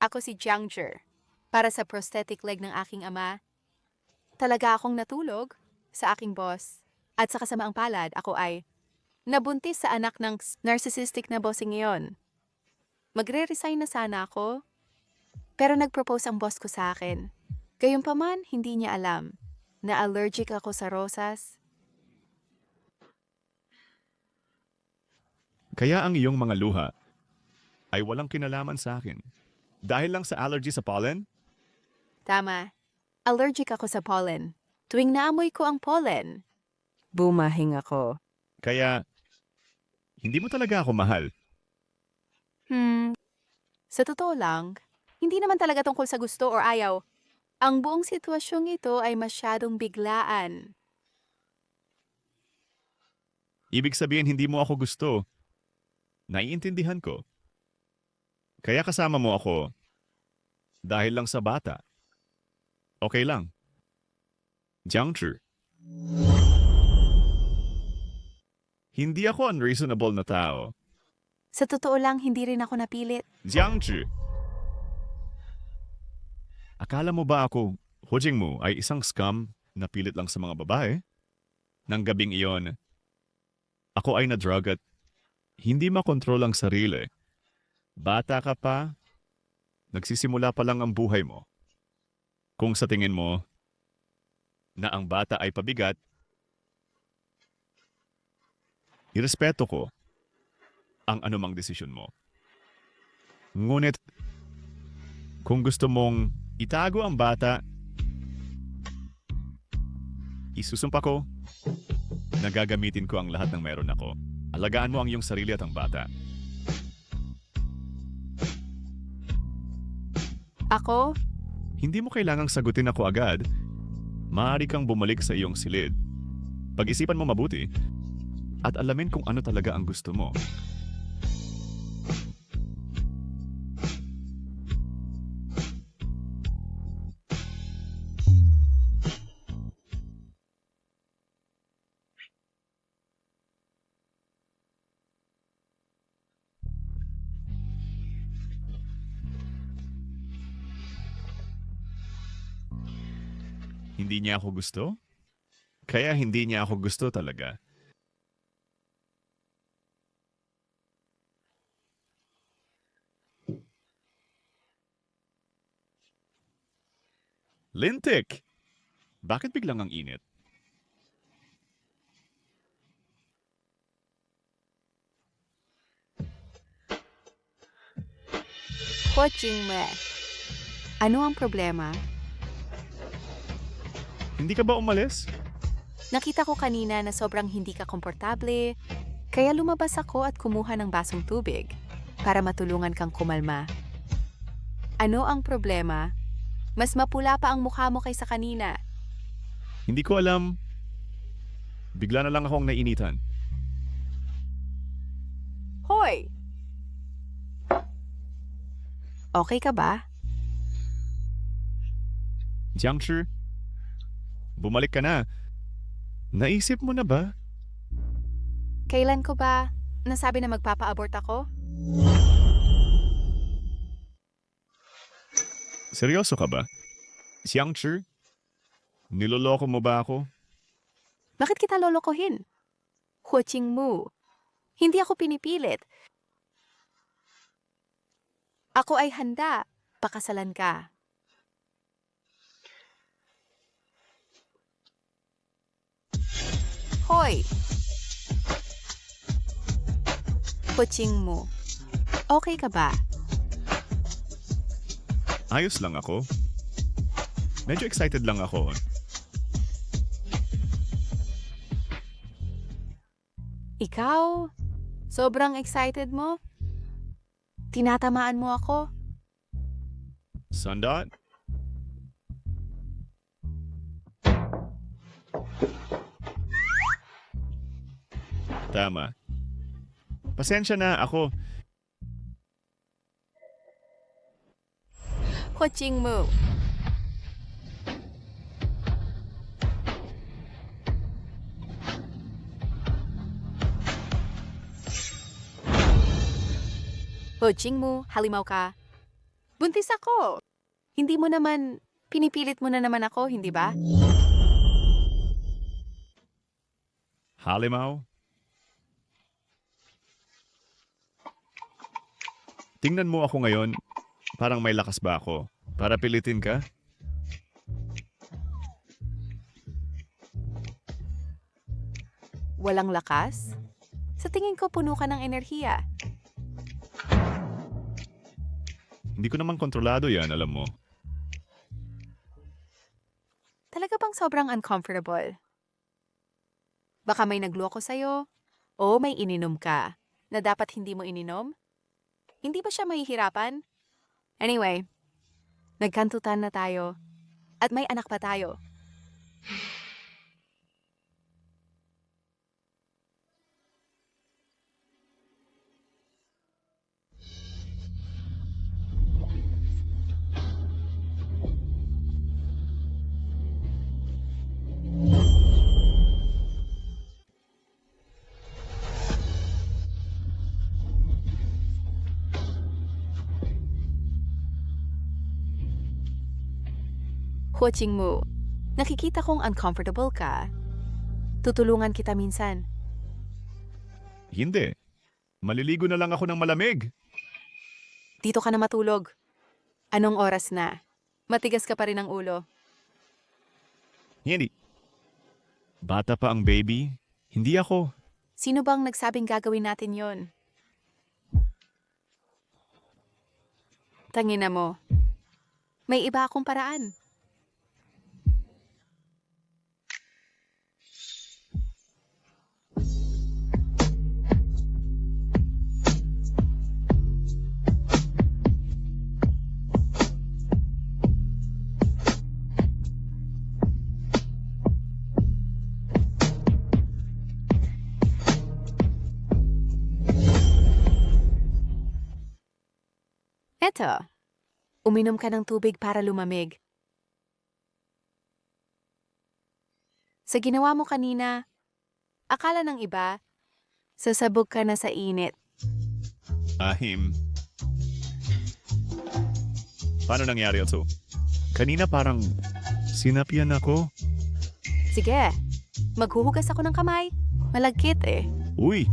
Ako si Jiangzhi. Para sa prosthetic leg ng aking ama, talaga akong natulog sa aking boss. At sa kasamaang palad, ako ay nabuntis sa anak ng narcissistic na bossing iyon. Magre-resign na sana ako, pero nag-propose ang boss ko sa akin. Gayunpaman, hindi niya alam na allergic ako sa rosas. Kaya ang iyong mga luha ay walang kinalaman sa akin. Dahil lang sa allergy sa pollen? Tama, allergic ako sa pollen. Tuwing naamoy ko ang pollen, bumahing ako. Kaya, hindi mo talaga ako mahal. Sa totoo lang, hindi naman talaga tungkol sa gusto or ayaw. Ang buong sitwasyong ito ay masyadong biglaan. Ibig sabihin hindi mo ako gusto. Naiintindihan ko. Kaya kasama mo ako dahil lang sa bata. Okay lang. Jiangzhi. Hindi ako unreasonable na tao. Sa totoo lang, hindi rin ako napilit. Jiangzhi. Akala mo ba ako, Hojing mo, ay isang scum na pilit lang sa mga babae? Nang gabing iyon, ako ay na-drug at hindi makontrol ang sarili. Bata ka pa, nagsisimula pa lang ang buhay mo. Kung sa tingin mo na ang bata ay pabigat, irespeto ko ang anumang desisyon mo. Ngunit, kung gusto mong itago ang bata, isusumpa ko na gagamitin ko ang lahat ng meron ako. Alagaan mo ang iyong sarili at ang bata. Ako? Hindi mo kailangang sagutin ako agad. Maaari kang bumalik sa iyong silid. Pag-isipan mo mabuti at alamin kung ano talaga ang gusto mo. Hindi niya ako gusto? Kaya hindi niya ako gusto talaga. Lintik! Bakit biglang ang init? Coaching me. Ano ang problema? Hindi ka ba umalis? Nakita ko kanina na sobrang hindi ka komportable, kaya lumabas ako at kumuha ng basong tubig para matulungan kang kumalma. Ano ang problema? Mas mapula pa ang mukha mo kaysa kanina. Hindi ko alam. Bigla na lang akong nainitan. Hoy! Okay ka ba? Jiangzhi, bumalik ka na. Naisip mo na ba? Kailan ko ba nasabi na magpapa-abort ako? Seryoso ka ba? Jiangzhi, niloloko mo ba ako? Bakit kita lolokohin? Coaching mo. Hindi ako pinipilit. Ako ay handa. Pakasalan ka. Hoy! Coaching mo. Okay ka ba? Ayos lang ako. Medyo excited lang ako. Ikaw? Sobrang excited mo? Tinatamaan mo ako? Sundot? Tama. Pasensya na ako. Coaching mo. Coaching mo, halimaw ka. Buntis ako. Hindi mo naman, pinipilit mo na naman ako, hindi ba? Halimaw? Tingnan mo ako ngayon, parang may lakas ba ako? Para pilitin ka? Walang lakas? Sa tingin ko puno ka ng enerhiya. Hindi ko naman kontrolado yan, alam mo. Talaga bang sobrang uncomfortable? Baka may nagloko sa'yo o may ininom ka na dapat hindi mo ininom? Hindi ba siya mahihirapan? Anyway, nagkantutan na tayo at may anak pa tayo. Coaching mo, nakikita kong uncomfortable ka. Tutulungan kita minsan. Hindi. Maliligo na lang ako ng malamig. Dito ka na matulog. Anong oras na? Matigas ka pa rin ang ulo. Hindi. Bata pa ang baby. Hindi ako. Sino bang nagsabing gagawin natin yon? Tangina mo. May iba akong paraan. Eto, uminom ka ng tubig para lumamig. Sa ginawa mo kanina, akala ng iba, sasabog ka na sa init. Ahim. Paano nangyari ito? Kanina parang sinapian ako. Sige, maghuhugas ako ng kamay. Malagkit eh. Uy!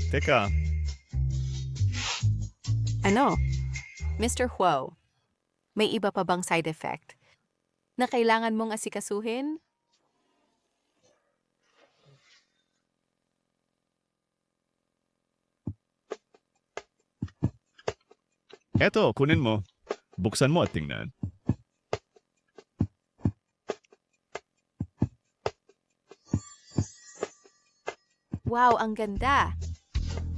Teka, Ano? Mr. Huo, may iba pa bang side effect na kailangan mong asikasuhin? eto, kunin mo. Buksan mo at tingnan. Wow, ang ganda!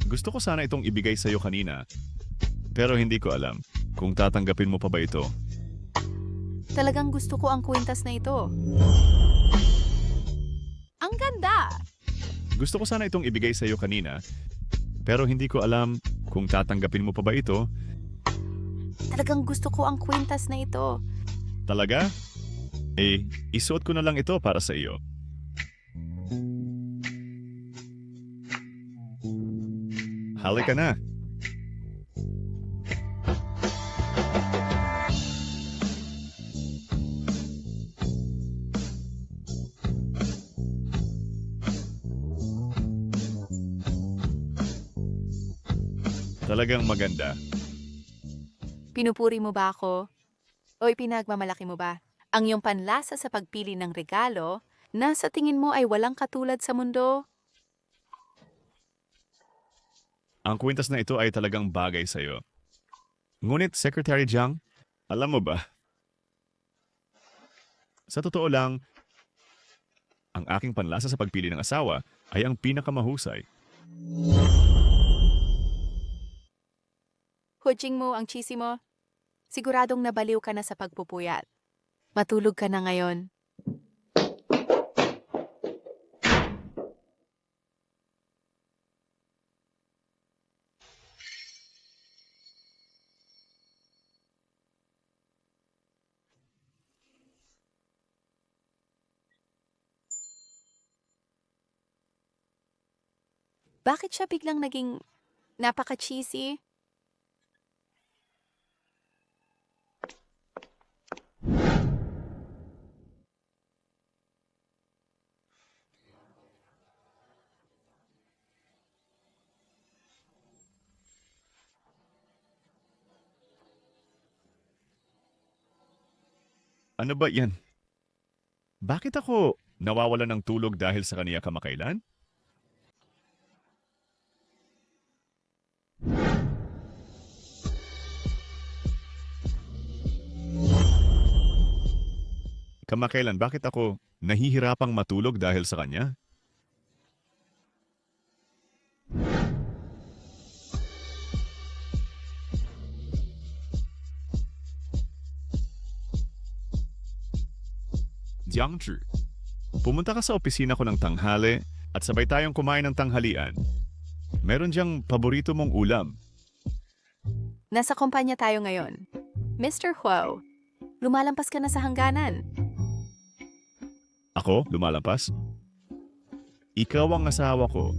Gusto ko sana itong ibigay sa'yo kanina. Pero hindi ko alam kung tatanggapin mo pa ba ito. Talagang gusto ko ang kwintas na ito. Ang ganda! Gusto ko sana itong ibigay sa'yo kanina. Pero hindi ko alam kung tatanggapin mo pa ba ito. Talagang gusto ko ang kwintas na ito. Talaga? Eh, isuot ko na lang ito para sa iyo. Halika na. Talagang maganda. Pinupuri mo ba ako? O ipinagmamalaki mo ba? Ang iyong panlasa sa pagpili ng regalo na sa tingin mo ay walang katulad sa mundo? Ang kwintas na ito ay talagang bagay sa iyo. Ngunit, Secretary Jiang, alam mo ba? Sa totoo lang, ang aking panlasa sa pagpili ng asawa ay ang pinakamahusay. Hujing mo ang cheesy mo? Siguradong nabaliw ka na sa pagpupuyat. Matulog ka na ngayon. Bakit siya biglang naging napaka-cheesy? Ano ba yan? Bakit ako nawawalan ng tulog dahil sa kaniya kamakailan? Kamakailan, bakit ako nahihirapang matulog dahil sa kanya? Jiangzhi, pumunta ka sa opisina ko ng tanghali at sabay tayong kumain ng tanghalian. Meron diyang paborito mong ulam. Nasa kumpanya tayo ngayon. Mr. Huo, lumalampas ka na sa hangganan. Ako, lumalampas? Ikaw ang asawa ko.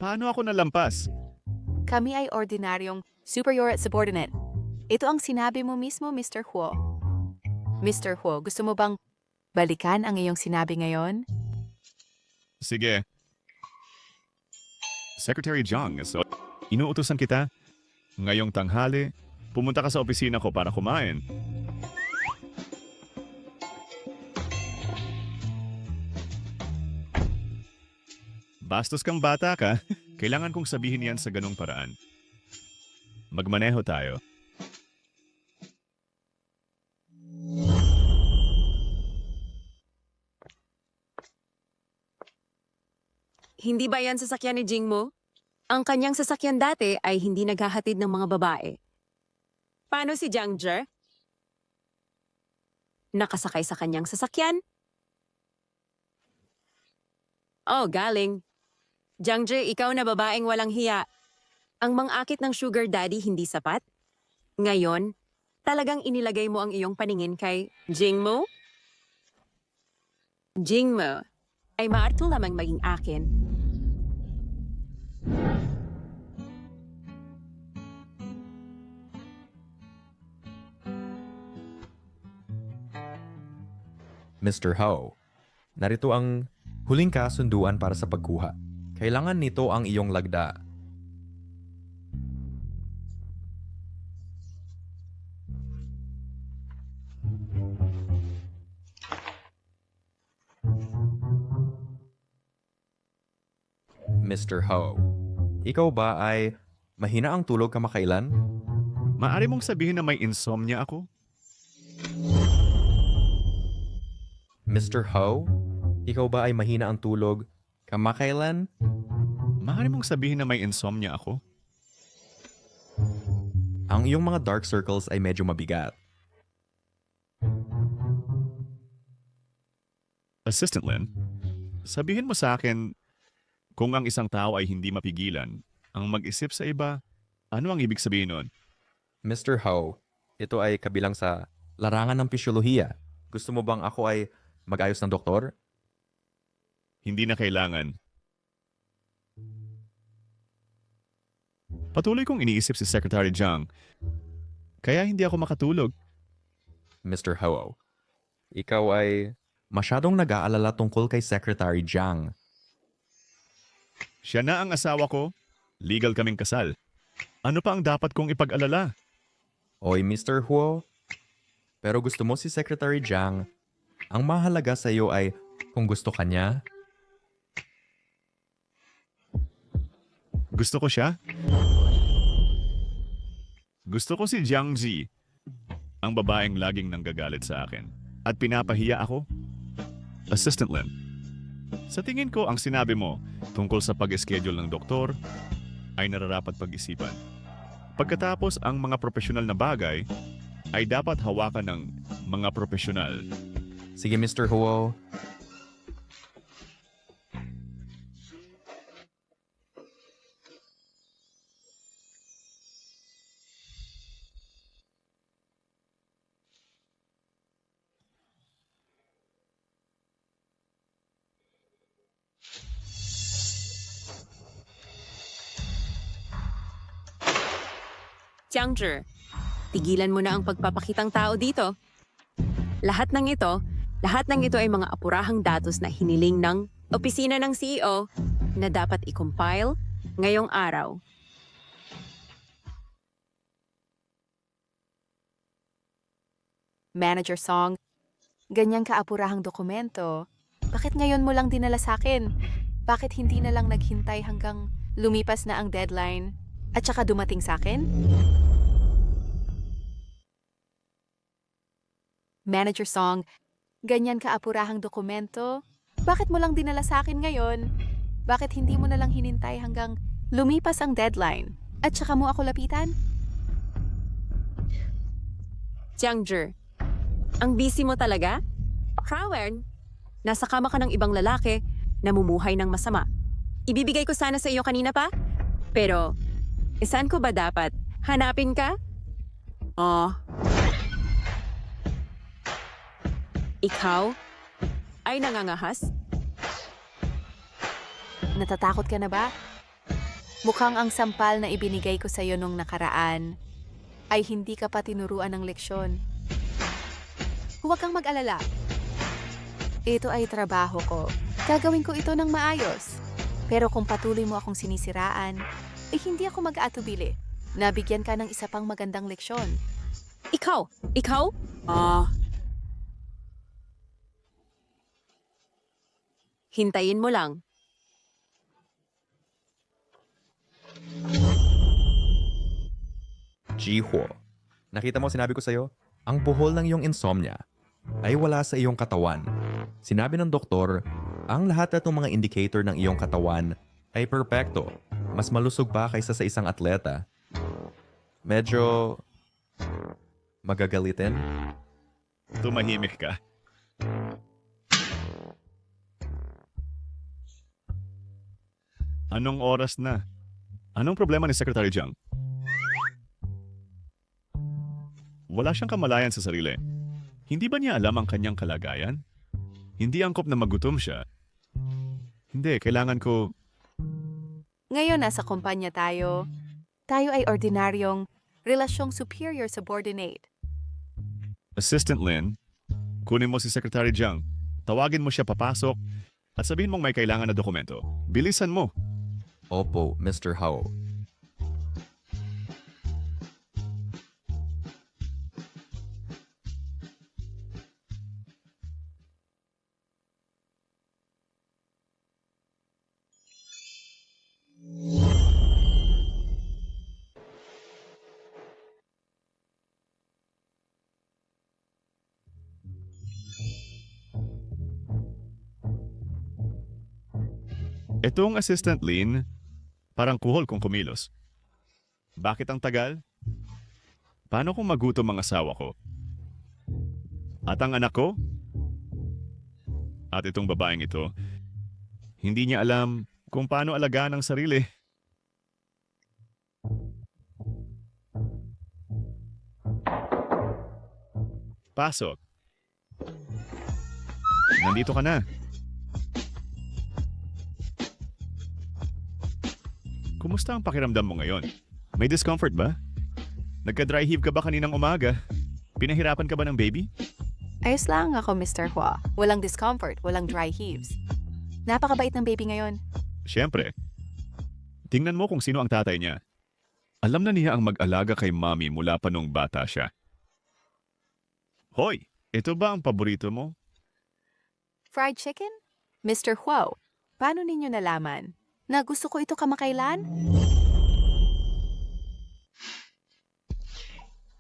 Paano ako nalampas? Kami ay ordinaryong superior at subordinate. Ito ang sinabi mo mismo, Mr. Huo. Mr. Huo, gusto mo bang balikan ang iyong sinabi ngayon? Sige. Secretary Jiang, so inuutosan kita. Ngayong tanghali, pumunta ka sa opisina ko para kumain. Bastos kang bata ka. Kailangan kong sabihin yan sa ganong paraan. Magmaneho tayo. Hindi ba yan sasakyan ni Jing mo? Ang kanyang sasakyan dati ay hindi naghahatid ng mga babae. Paano si Jiang Zhe? Nakasakay sa kanyang sasakyan? Oh, galing. Jiang Zhe, ikaw na babaeng walang hiya. Ang mang-akit ng sugar daddy hindi sapat? Ngayon, talagang inilagay mo ang iyong paningin kay Jing mo? Jing mo ay maarto lamang maging akin. Mr. Ho, narito ang huling kasunduan para sa pagkuha. Kailangan nito ang iyong lagda. Mr. Ho, ikaw ba ay mahina ang tulog kamakailan? Maari mong sabihin na may insomnia ako? Mr. Ho, ikaw ba ay mahina ang tulog kamakailan? Maari mong sabihin na may insomnia ako? Ang iyong mga dark circles ay medyo mabigat. Assistant Lin, sabihin mo sa akin kung ang isang tao ay hindi mapigilan ang mag-isip sa iba, ano ang ibig sabihin nun? Mr. Ho, ito ay kabilang sa larangan ng pisyolohiya. Gusto mo bang ako ay mag-ayos ng doktor? Hindi na kailangan. Patuloy kong iniisip si Secretary Jiang, kaya hindi ako makatulog. Mr. Ho, ikaw ay masyadong nag-aalala tungkol kay Secretary Jiang. Siya na ang asawa ko, legal kaming kasal. Ano pa ang dapat kong ipag-alala? Oy, Mr. Huo, pero gusto mo si Secretary Jiang. Ang mahalaga sa iyo ay kung gusto ka niya. Gusto ko siya? Gusto ko si Jiang Ji, ang babaeng laging nanggagalit sa akin at pinapahiya ako. Assistant Lin, sa tingin ko ang sinabi mo tungkol sa pag-schedule ng doktor ay nararapat pag-isipan. Pagkatapos ang mga profesional na bagay ay dapat hawakan ng mga profesional. Sige, Mr. Huo. Jiang Zhe, tigilan mo na ang pagpapakitang tao dito. Lahat ng ito ay mga apurahang datos na hiniling ng opisina ng CEO na dapat i-compile ngayong araw. Manager Song, Ganyang kaapurahang dokumento. Bakit ngayon mo lang dinala sa akin? Bakit hindi na lang naghintay hanggang lumipas na ang deadline at saka dumating sa akin? Manager Song, ganyan kaapurahang dokumento. Bakit mo lang dinala sa akin ngayon? Bakit hindi mo na lang hinintay hanggang lumipas ang deadline at saka mo ako lapitan? Jiangzhi, ang busy mo talaga? Frauen, nasa kama ka ng ibang lalaki, namumuhay ng masama. Ibibigay ko sana sa iyo kanina pa, pero saan ko ba dapat? Hanapin ka? Oh. Ikaw ay nangangahas? Natatakot ka na ba? Mukhang ang sampal na ibinigay ko sa iyo nung nakaraan ay hindi ka pa tinuruan ng leksyon. Huwag kang mag-alala. Ito ay trabaho ko. Gagawin ko ito ng maayos. Pero kung patuloy mo akong sinisiraan, eh hindi ako mag-aatubili. Nabigyan ka ng isa pang magandang leksyon. Ikaw? Ikaw? Ah. Hintayin mo lang. Jiho, nakita mo sinabi ko sa'yo? Ang buhol ng iyong insomnia ay wala sa iyong katawan. Sinabi ng doktor, ang lahat ng mga indicator ng iyong katawan ay perpekto. Mas malusog pa kaysa sa isang atleta. Medyo magagalitin. Tumahimik ka. Anong oras na? Anong problema ni Secretary Jiang? Wala siyang kamalayan sa sarili. Hindi ba niya alam ang kanyang kalagayan? Hindi angkop na magutom siya. Hindi, kailangan ko... Ngayon nasa kumpanya tayo. Tayo ay ordinaryong relasyong superior-subordinate. Assistant Lin, kunin mo si Secretary Jiang. Tawagin mo siya papasok at sabihin mong may kailangan na dokumento. Bilisan mo. Opo, Mr. Hao. Itong Assistant Lin, parang kuhol kung kumilos. Bakit ang tagal? Paano kung magutom ang asawa ko? At ang anak ko? At itong babaeng ito, hindi niya alam kung paano alagaan ang sarili. Pasok. Nandito ka na. Kumusta ang pakiramdam mo ngayon? May discomfort ba? Nagka-dry heave ka ba kaninang umaga? Pinahirapan ka ba ng baby? Ayos lang ako, Mr. Hua. Walang discomfort, walang dry heaves. Napakabait ng baby ngayon. Siyempre. Tingnan mo kung sino ang tatay niya. Alam na niya ang mag-alaga kay mami mula pa nung bata siya. Hoy, ito ba ang paborito mo? Fried chicken? Mr. Hua, paano ninyo nalaman na gusto ko ito kamakailan?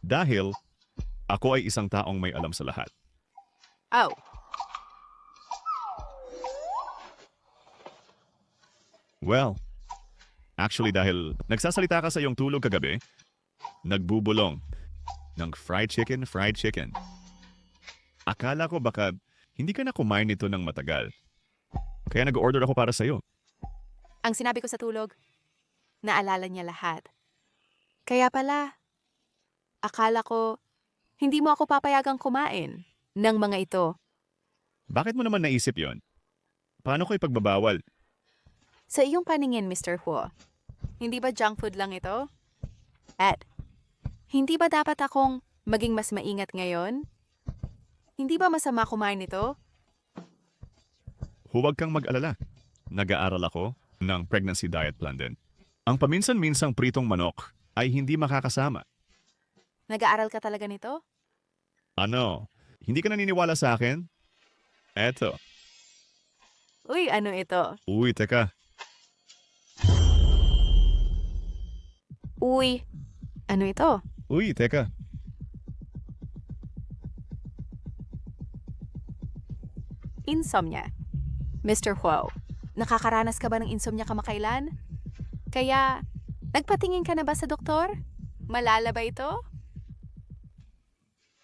Dahil ako ay isang taong may alam sa lahat. Oh, Well, actually dahil nagsasalita ka sa iyong tulog kagabi, nagbubulong ng fried chicken. Akala ko baka hindi ka na kumain nito ng matagal. Kaya nag-order ako para sa iyo. ang sinabi ko sa tulog, naalala niya lahat. Kaya pala, akala ko, hindi mo ako papayagang kumain ng mga ito. Bakit mo naman naisip yon? Paano ko ipagbabawal? Sa iyong paningin, Mr. Huo, hindi ba junk food lang ito? At, hindi ba dapat akong maging mas maingat ngayon? Hindi ba masama kumain nito? Huwag kang mag-alala. Nag-aaral ako ng pregnancy diet plan din. Ang paminsan-minsang pritong manok ay hindi makakasama. Nag-aaral ka talaga nito? Ano, Hindi ka naniniwala sa akin? Eto. Uy, ano ito? Uy, teka. Uy, ano ito? Uy, teka. Insomnia. Mr. Huo, nakakaranas ka ba ng insomnia kamakailan? Kaya, nagpatingin ka na ba sa doktor? Malala ba ito?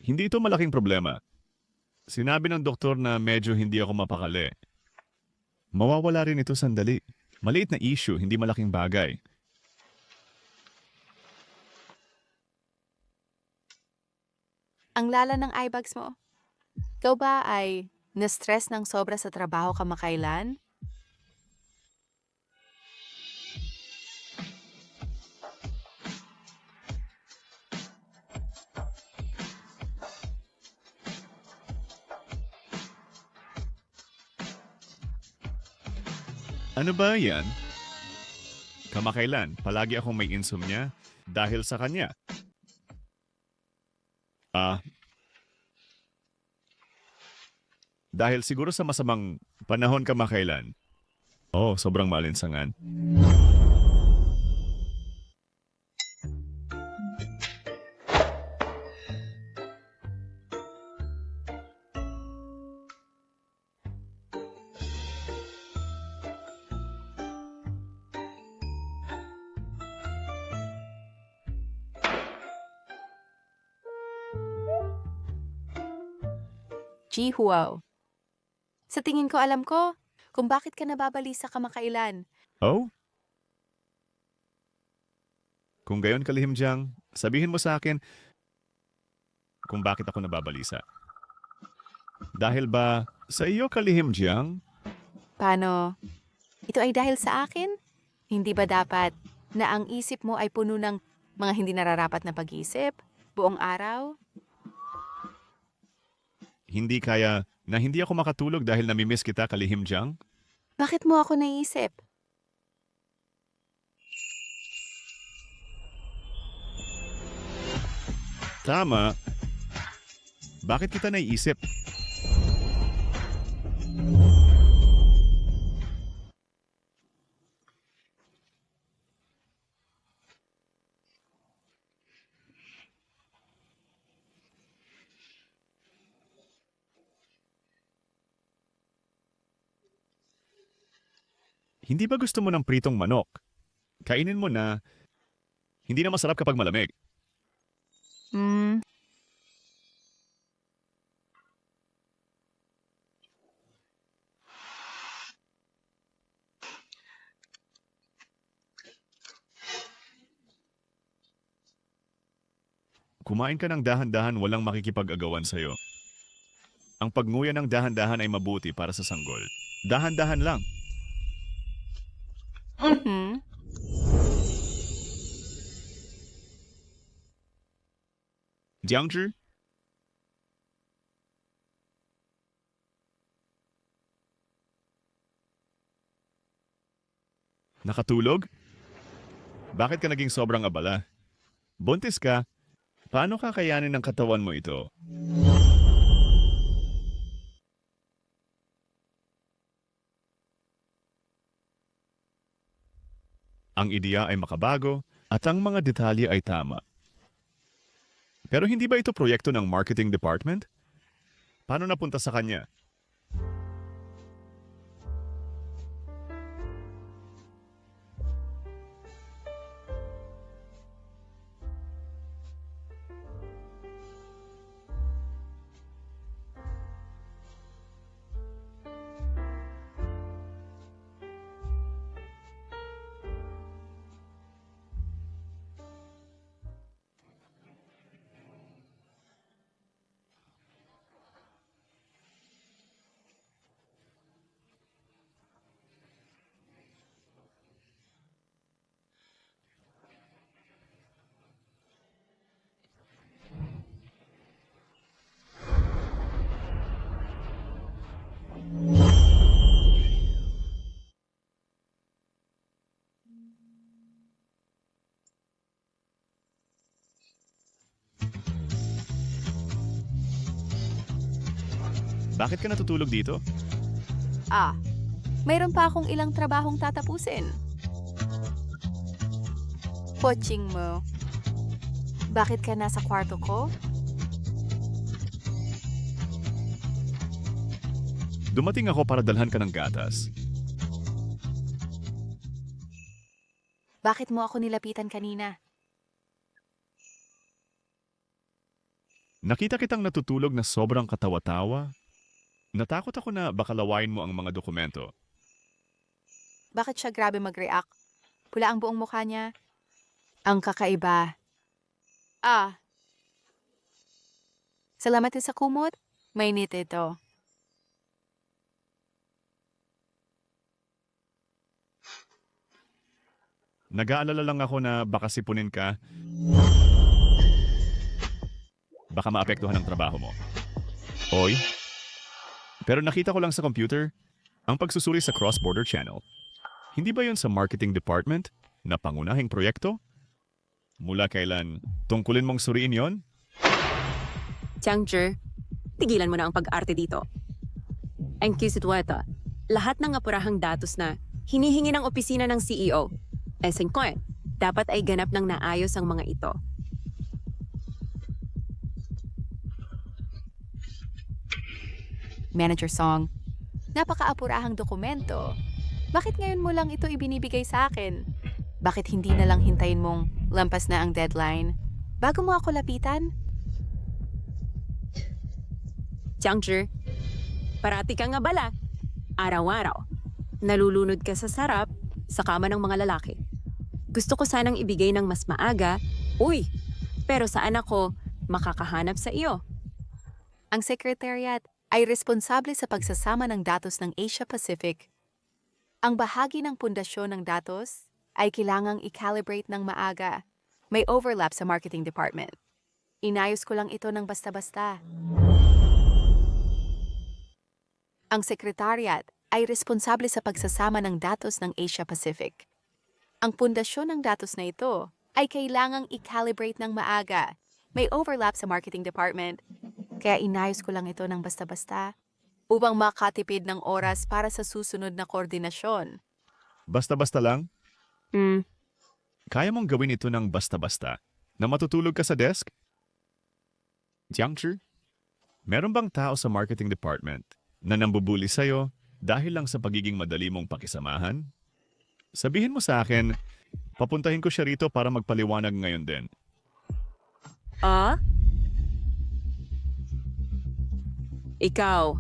Hindi ito malaking problema. Sinabi ng doktor na medyo hindi ako mapakali. Mawawala rin ito sandali. Maliit na issue, hindi malaking bagay. Ang lala ng eye bags mo. Ikaw ba ay na-stress ng sobra sa trabaho kamakailan? Ano ba yan? Kamakailan, palagi akong may insomnia dahil sa kanya. Dahil siguro sa masamang panahon kamakailan. Oh, sobrang malinsangan. Ji Huo. Sa tingin ko alam ko kung bakit ka nababalisa kamakailan. Oh? Kung gayon kalihim diyang, sabihin mo sa akin kung bakit ako nababalisa. Dahil ba sa iyo kalihim diyang? Paano? Ito ay dahil sa akin? Hindi ba dapat na ang isip mo ay puno ng mga hindi nararapat na pag-iisip buong araw? Hindi kaya na hindi ako makatulog dahil namimiss kita kalihim diyang? Bakit mo ako naisip? Tama. Bakit kita naiisip? Hindi ba gusto mo ng pritong manok? Kainin mo na. Hindi na masarap kapag malamig. Hmm, Kumain ka ng dahan-dahan walang makikipag-agawan sa'yo. Ang pagnguya ng dahan-dahan ay mabuti para sa sanggol. Dahan-dahan lang. mhm. Jiangzhi? Nakatulog? Bakit ka naging sobrang abala? Buntis ka? Paano kakayanin ng katawan mo ito? Ang ideya ay makabago at ang mga detalye ay tama. Pero hindi ba ito proyekto ng marketing department? Paano napunta sa kanya? Bakit ka natutulog dito? Mayroon pa akong ilang trabahong tatapusin. Coaching mo. Bakit ka nasa kwarto ko? Dumating ako para dalhan ka ng gatas. Bakit mo ako nilapitan kanina? Nakita kitang natutulog na sobrang katawa-tawa. Natakot ako na baka lawain mo ang mga dokumento. Bakit siya grabe mag-react? Pula ang buong mukha niya. Ang kakaiba. Salamat din sa kumot. Mainit ito. Nag-aalala lang ako na baka sipunin ka. Baka maapektuhan ang trabaho mo. Oy. Pero nakita ko lang sa computer ang pagsusuri sa cross-border channel. Hindi ba yun sa marketing department na pangunahing proyekto? Mula kailan tungkulin mong suriin yon? Jiangzhi, tigilan mo na ang pag-arte dito. Ang kisitweta, lahat ng apurahang datos na hinihingi ng opisina ng CEO, dapat ay ganap ng naayos ang mga ito. Manager Song, napaka-apurahang dokumento. Bakit ngayon mo lang ito ibinibigay sa akin? Bakit hindi na lang hintayin mong lampas na ang deadline bago mo ako lapitan? Jiangzhi, parati kang abala. Araw-araw, nalulunod ka sa sarap sa kama ng mga lalaki. Gusto ko sanang ibigay ng mas maaga, pero saan ako makakahanap sa iyo? Ang Secretariat ay responsable sa pagsasama ng datos ng Asia Pacific. Ang bahagi ng pundasyon ng datos ay kailangang i-calibrate ng maaga. May overlap sa marketing department. Inayos ko lang ito ng basta-basta. Ang Secretariat ay responsable sa pagsasama ng datos ng Asia Pacific. Ang pundasyon ng datos na ito ay kailangang i-calibrate ng maaga. May overlap sa marketing department. Kaya inayos ko lang ito ng basta-basta upang makatipid ng oras para sa susunod na koordinasyon. Basta-basta lang? Kaya mong gawin ito ng basta-basta na matutulog ka sa desk? Jiangzhi, meron bang tao sa marketing department na nambubuli sa'yo dahil lang sa pagiging madali mong pakisamahan? Sabihin mo sa akin, papuntahin ko siya rito para magpaliwanag ngayon din. Ikaw,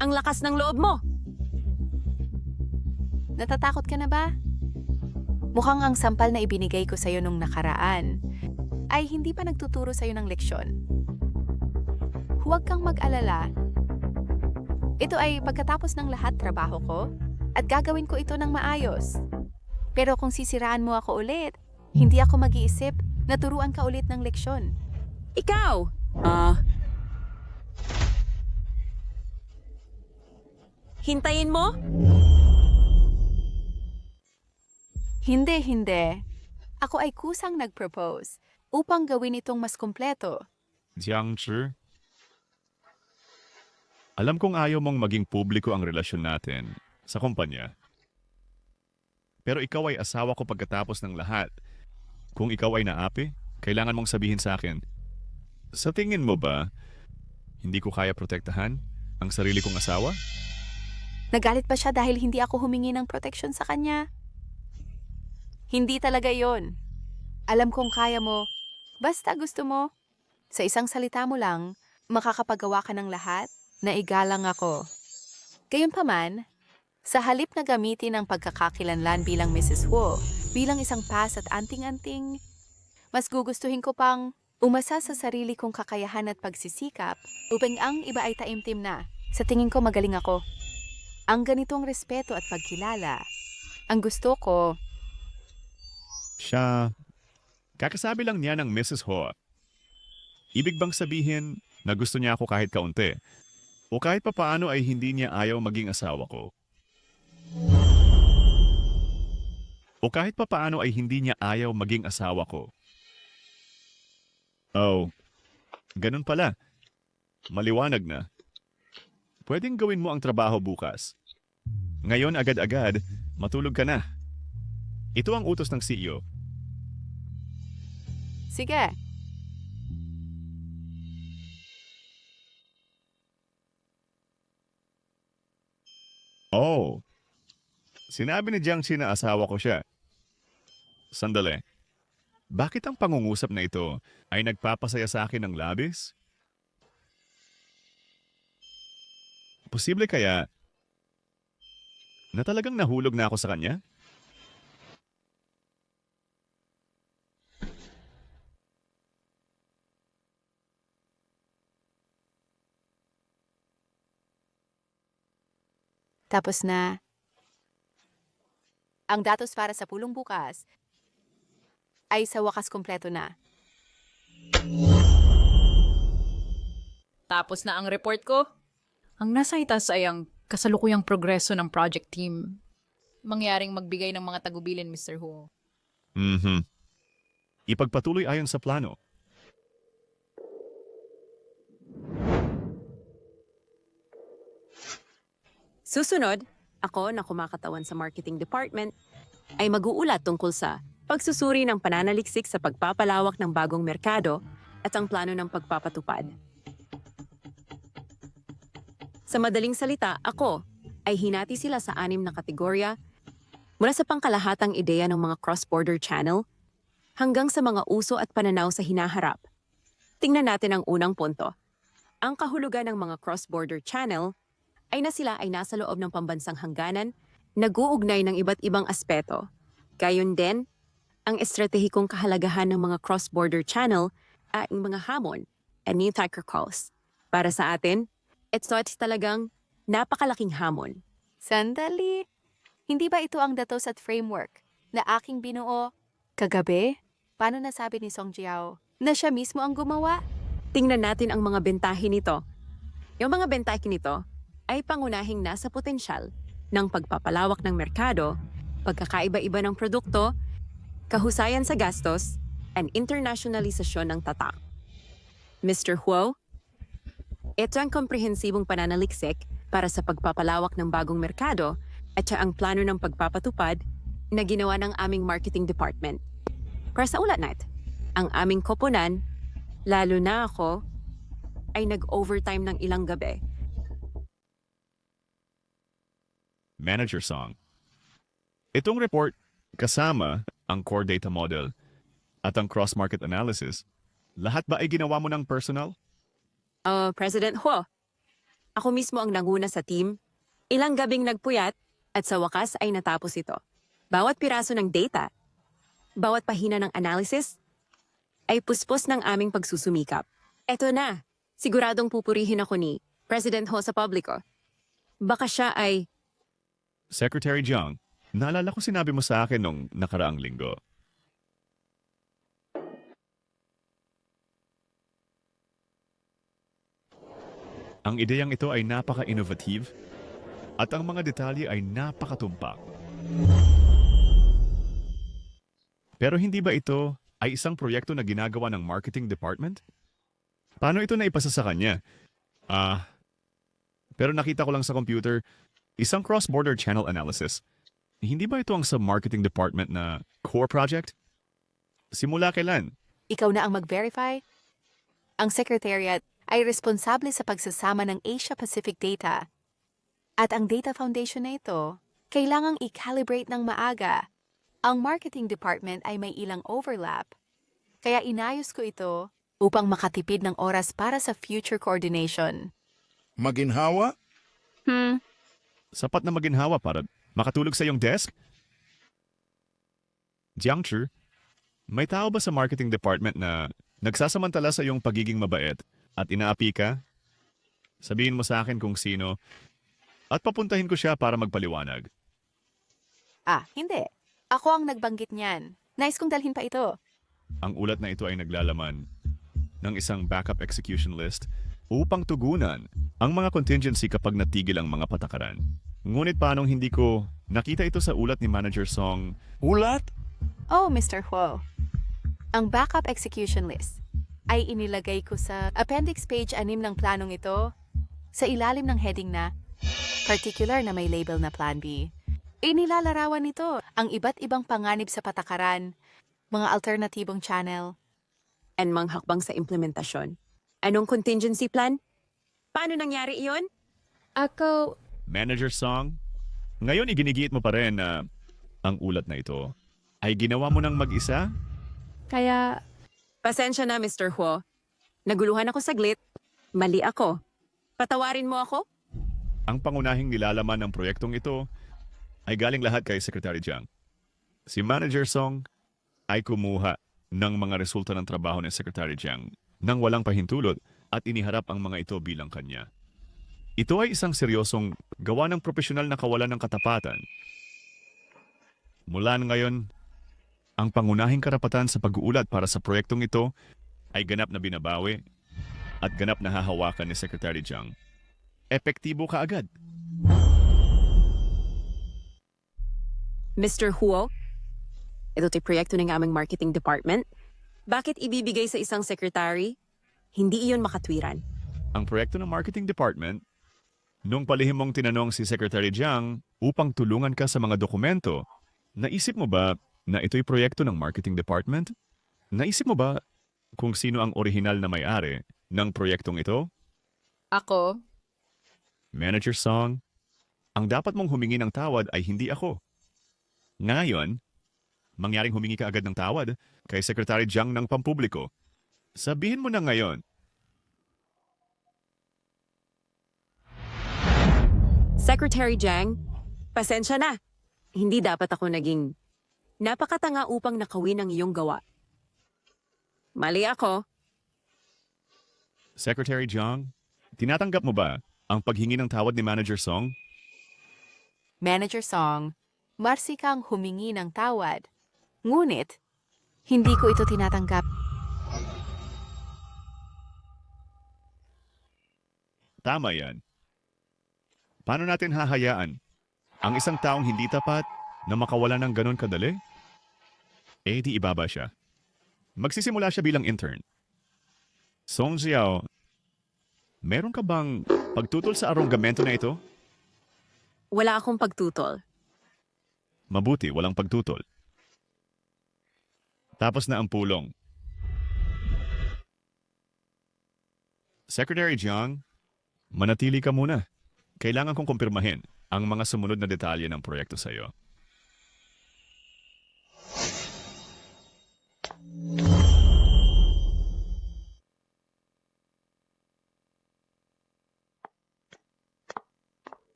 ang lakas ng loob mo. Natatakot ka na ba? Mukhang ang sampal na ibinigay ko sa'yo nung nakaraan ay hindi pa nagtuturo sa'yo ng leksyon. Huwag kang mag-alala. Ito ay pagkatapos ng lahat trabaho ko at gagawin ko ito ng maayos. Pero kung sisiraan mo ako ulit, hindi ako mag-iisip na turuan ka ulit ng leksyon. Ikaw! Hintayin mo? Hindi. Ako ay kusang nag-propose upang gawin itong mas kumpleto. Jiangzhi, alam kong ayaw mong maging publiko ang relasyon natin sa kumpanya. Pero ikaw ay asawa ko pagkatapos ng lahat. Kung ikaw ay naapi, kailangan mong sabihin sa akin. Sa tingin mo ba, hindi ko kaya protektahan ang sarili kong asawa? Nagalit ba siya dahil hindi ako humingi ng proteksyon sa kanya? Hindi talaga yon. Alam kong kaya mo. Basta gusto mo. Sa isang salita mo lang, makakapagawa ka ng lahat na igalang ako. Gayunpaman, sa halip na gamitin ang pagkakakilanlan bilang Mrs. Wu, bilang isang pas at anting-anting, mas gugustuhin ko pang umasa sa sarili kong kakayahan at pagsisikap upang ang iba ay taimtim na. Sa tingin ko magaling ako. Ang ganitong respeto at pagkilala, ang gusto ko. Siya, kakasabi lang niya ng Mrs. Ho. Ibig bang sabihin na gusto niya ako kahit kaunti? O kahit papaano ay hindi niya ayaw maging asawa ko? O kahit papaano ay hindi niya ayaw maging asawa ko? Oh, ganun pala. Maliwanag na. pwedeng gawin mo ang trabaho bukas. Ngayon agad-agad, matulog ka na. Ito ang utos ng CEO. Sige. Oh, sinabi ni Jiangxi na asawa ko siya. Sandali. Bakit ang pangungusap na ito ay nagpapasaya sa akin ng labis? Posible kaya na talagang nahulog na ako sa kanya? Tapos na. Ang datos para sa pulong bukas ay sa wakas kumpleto na. Tapos na ang report ko. Ang nasa itas ay ang kasalukuyang progreso ng project team. Mangyaring magbigay ng mga tagubilin, Mr. Huo. Ipagpatuloy ayon sa plano. Susunod, ako na kumakatawan sa marketing department ay mag-uulat tungkol sa pagsusuri ng pananaliksik sa pagpapalawak ng bagong merkado at ang plano ng pagpapatupad. Sa madaling salita, ako ay hinati sila sa 6 na kategorya mula sa pangkalahatang ideya ng mga cross-border channel hanggang sa mga uso at pananaw sa hinaharap. Tingnan natin ang unang punto. Ang kahulugan ng mga cross-border channel ay na sila ay nasa loob ng pambansang hangganan, nag-uugnay ng iba't ibang aspeto. Gayon din, ang estratehikong kahalagahan ng mga cross-border channel ay ang mga hamon and new tacker calls. Para sa atin, ito ay talagang napakalaking hamon. Sandali. Hindi ba ito ang datos at framework na aking binuo kagabi? Paano nasabi ni Song Jiao na siya mismo ang gumawa? Tingnan natin ang mga bentahin nito. Yung mga bentahin nito ay pangunahing nasa potensyal ng pagpapalawak ng merkado, pagkakaiba-iba ng produkto, kahusayan sa gastos, and internationalisasyon ng tatak. Mr. Huo, ito ang komprehensibong pananaliksik para sa pagpapalawak ng bagong merkado at siya ang plano ng pagpapatupad na ginawa ng aming marketing department. Para sa ulat night, ang aming koponan, lalo na ako, ay nag-overtime ng ilang gabi. Manager Song. Itong report, kasama ang core data model at ang cross-market analysis, lahat ba ay ginawa mo ng personal? President Huo, ako mismo ang nanguna sa team, ilang gabing nagpuyat at sa wakas ay natapos ito. Bawat piraso ng data, bawat pahina ng analysis, ay puspos ng aming pagsusumikap. Eto na, siguradong pupurihin ako ni President Huo sa publiko. Baka siya ay Secretary Jiang, naalala ko sinabi mo sa akin nung nakaraang linggo. Ang ideyang ito ay napaka-innovative at ang mga detalye ay napakatumpak. Pero hindi ba ito ay isang proyekto na ginagawa ng marketing department? Paano ito naipasa sa kanya? Pero nakita ko lang sa computer, isang cross-border channel analysis. Hindi ba ito ang sa marketing department na core project? Simula kailan? Ikaw na ang mag-verify? Ang secretariat ay responsable sa pagsasama ng Asia-Pacific data. At ang data foundation na ito, kailangang i-calibrate ng maaga. Ang marketing department ay may ilang overlap. Kaya inayos ko ito upang makatipid ng oras para sa future coordination. Maginhawa? Sapat na maginhawa para makatulog sa iyong desk? Jiangchi, may tao ba sa marketing department na nagsasamantala sa iyong pagiging mabait at inaapi ka? Sabihin mo sa akin kung sino at papuntahin ko siya para magpaliwanag. Hindi. Ako ang nagbanggit niyan. Nice kong dalhin pa ito. Ang ulat na ito ay naglalaman ng isang backup execution list upang tugunan ang mga contingency kapag natigil ang mga patakaran. Ngunit paanong hindi ko nakita ito sa ulat ni Manager Song? Ulat? Oh, Mr. Huo. Ang backup execution list ay inilagay ko sa appendix page 6 ng planong ito sa ilalim ng heading na particular na may label na Plan B. Inilalarawan nito ang iba't ibang panganib sa patakaran, mga alternatibong channel. And mga hakbang sa implementasyon. Anong contingency plan? Paano nangyari iyon? Ako, Manager Song, ngayon iginigiit mo pa rin na ang ulat na ito ay ginawa mo ng mag-isa? kaya Pasensya na, Mr. Huo. Naguluhan ako saglit. Mali ako. Patawarin mo ako? Ang pangunahing nilalaman ng proyektong ito ay galing lahat kay Secretary Jiang. Si Manager Song ay kumuha ng mga resulta ng trabaho ni Secretary Jiang nang walang pahintulot at iniharap ang mga ito bilang kanya. Ito ay isang seryosong gawa ng profesional na kawalan ng katapatan. Mula ngayon, ang pangunahing karapatan sa pag-uulat para sa proyektong ito ay ganap na binabawi at ganap na hahawakan ni Secretary Jiang. Epektibo ka agad. Mr. Huo, ito'y proyekto ng aming marketing department. Bakit ibibigay sa isang secretary? Hindi iyon makatwiran. Ang proyekto ng marketing department, nung palihim mong tinanong si Secretary Jiang upang tulungan ka sa mga dokumento, naisip mo ba na ito'y proyekto ng marketing department? Naisip mo ba kung sino ang orihinal na may-ari ng proyektong ito? ako, Manager Song, ang dapat mong humingi ng tawad ay hindi ako. Ngayon, mangyaring humingi ka agad ng tawad kay Secretary Jiang ng pampubliko. Sabihin mo na ngayon. Secretary Jiang, pasensya na. Hindi dapat ako naging napakatanga upang nakawin ang iyong gawa. Mali ako. Secretary Jiang, tinatanggap mo ba ang paghingi ng tawad ni Manager Song? Manager Song, marsi kang humingi ng tawad. Ngunit, hindi ko ito tinatanggap. Tama yan. Paano natin hahayaan ang isang taong hindi tapat na makawala ng ganon kadali? Eh di ibaba siya. Magsisimula siya bilang intern. Song Xiao, meron ka bang pagtutol sa aronggamento na ito? Wala akong pagtutol. Mabuti, walang pagtutol. Tapos na ang pulong. Secretary Jiang, manatili ka muna. Kailangan kong kumpirmahin ang mga sumunod na detalye ng proyekto sa iyo.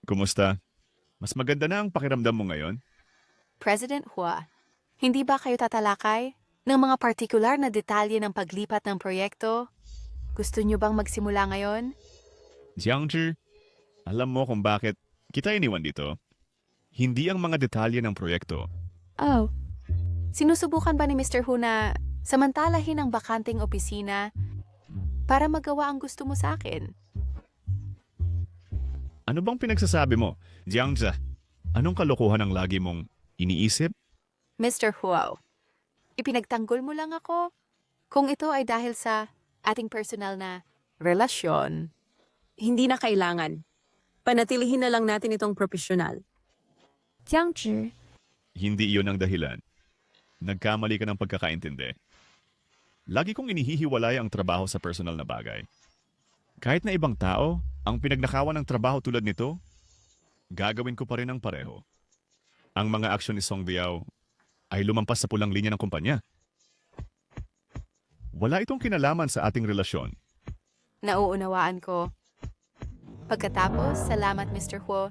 Kumusta? Mas maganda na ang pakiramdam mo ngayon? President Hua, hindi ba kayo tatalakay ng mga partikular na detalye ng paglipat ng proyekto? Gusto niyo bang magsimula ngayon? Jiangzhi, alam mo kung bakit kita iniwan dito? Hindi ang mga detalye ng proyekto. Oh. Sinusubukan ba ni Mr. Hu na samantalahin ang bakanting opisina para magawa ang gusto mo sa akin? Ano bang pinagsasabi mo, Jiangzhi? Anong kalokohan ang lagi mong iniisip? Mr. Huo, ipinagtanggol mo lang ako kung ito ay dahil sa ating personal na relasyon. Hindi na kailangan. Panatilihin na lang natin itong profesional. 江直 Hindi iyon ang dahilan. Nagkamali ka ng pagkakaintindi. Lagi kong inihihiwalay ang trabaho sa personal na bagay. Kahit na ibang tao ang pinagnakawan ng trabaho tulad nito, gagawin ko pa rin ang pareho. Ang mga aksyon ni Song Biao ay lumampas sa pulang linya ng kumpanya. Wala itong kinalaman sa ating relasyon. Nauunawaan ko. Pagkatapos, salamat Mr. Huo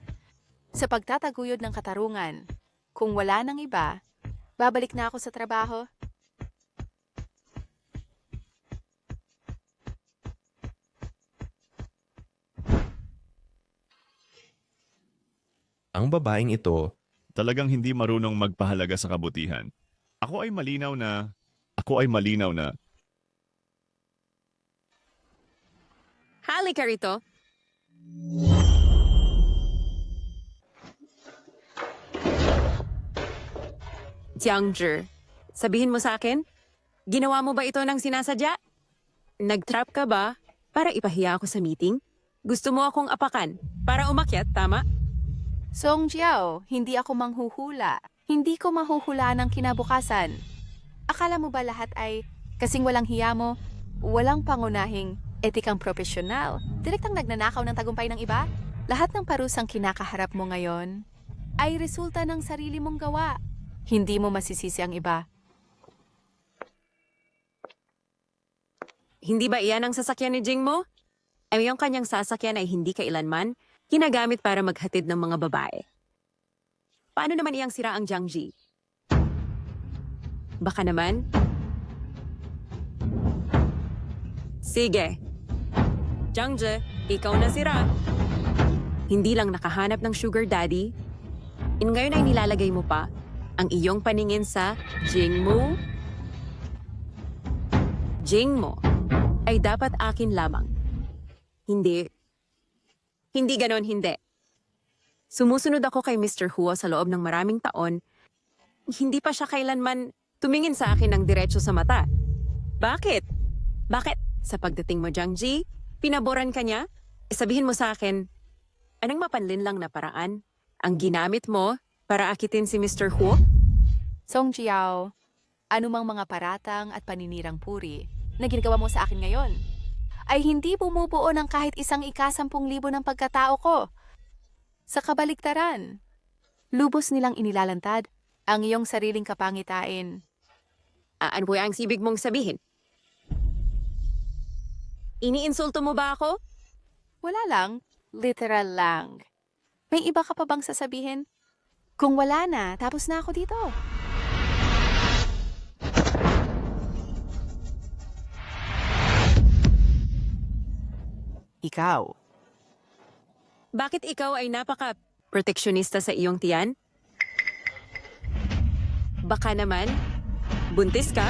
sa pagtataguyod ng katarungan. Kung wala nang iba, babalik na ako sa trabaho. Ang babaeng ito, Talagang hindi marunong magpahalaga sa kabutihan. Ako ay malinaw na Halika rito. Jiangzhi, sabihin mo sa akin, ginawa mo ba ito ng sinasadya? Nag-trap ka ba para ipahiya ako sa meeting? Gusto mo akong apakan para umakyat, tama? Song Jiao, hindi ako manghuhula. Hindi ko mahuhula ng kinabukasan. Akala mo ba lahat ay kasing walang hiya mo, walang pangunahing etikang profesional, direktang nagnanakaw ng tagumpay ng iba? Lahat ng parusang kinakaharap mo ngayon ay resulta ng sarili mong gawa. Hindi mo masisisi ang iba. Hindi ba iyan ang sasakyan ni Jing mo? Ay yung kanyang sasakyan ay hindi kailanman ginagamit para maghatid ng mga babae. Paano naman iyang sira ang Jiangji? Baka naman? Sige. Jiangji, ikaw na sira. Hindi lang nakahanap ng sugar daddy, ngayon ay nilalagay mo pa ang iyong paningin sa Jingmo. Jingmo ay dapat akin lamang. Hindi. Hindi ganon, hindi. Sumusunod ako kay Mr. Huo sa loob ng maraming taon. Hindi pa siya kailanman tumingin sa akin ng diretso sa mata. Bakit? Bakit? Sa pagdating mo, Jiangji, pinaboran ka niya? Sabihin mo sa akin, anong mapanlin lang na paraan ang ginamit mo para akitin si Mr. Huo? Song Jiao, anumang mga paratang at paninirang puri na ginagawa mo sa akin ngayon ay hindi bumubuo ng kahit isang ika-10,000 ng pagkatao ko. Sa kabaligtaran, lubos nilang inilalantad ang iyong sariling kapangitain. Ano po ang sibig mong sabihin? Iniinsulto mo ba ako? Wala lang, literal lang. May iba ka pa bang sasabihin? Kung wala na, tapos na ako dito. Ikaw. Bakit ikaw ay napaka-proteksyonista sa iyong tiyan? Baka naman, buntis ka?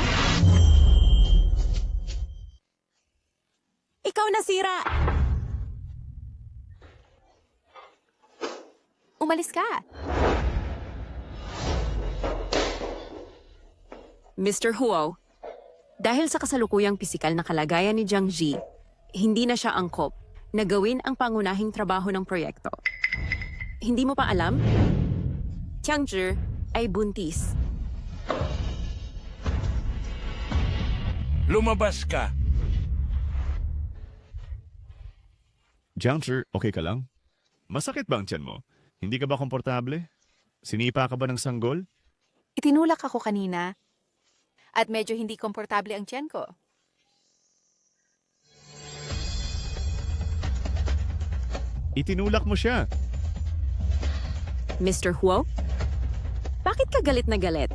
Ikaw nasira! Umalis ka. Mr. Huo, dahil sa kasalukuyang pisikal na kalagayan ni Jiangji, hindi na siya angkop na gawin ang pangunahing trabaho ng proyekto. Hindi mo pa alam? Jiangji ay buntis. Lumabas ka. Jiangzi, okay ka lang? Masakit ba ang tiyan mo? Hindi ka ba komportable? Sinipa ka ba ng sanggol? Itinulak ako kanina at medyo hindi komportable ang tiyan ko. Itinulak mo siya. Mr. Huo? Bakit ka galit na galit?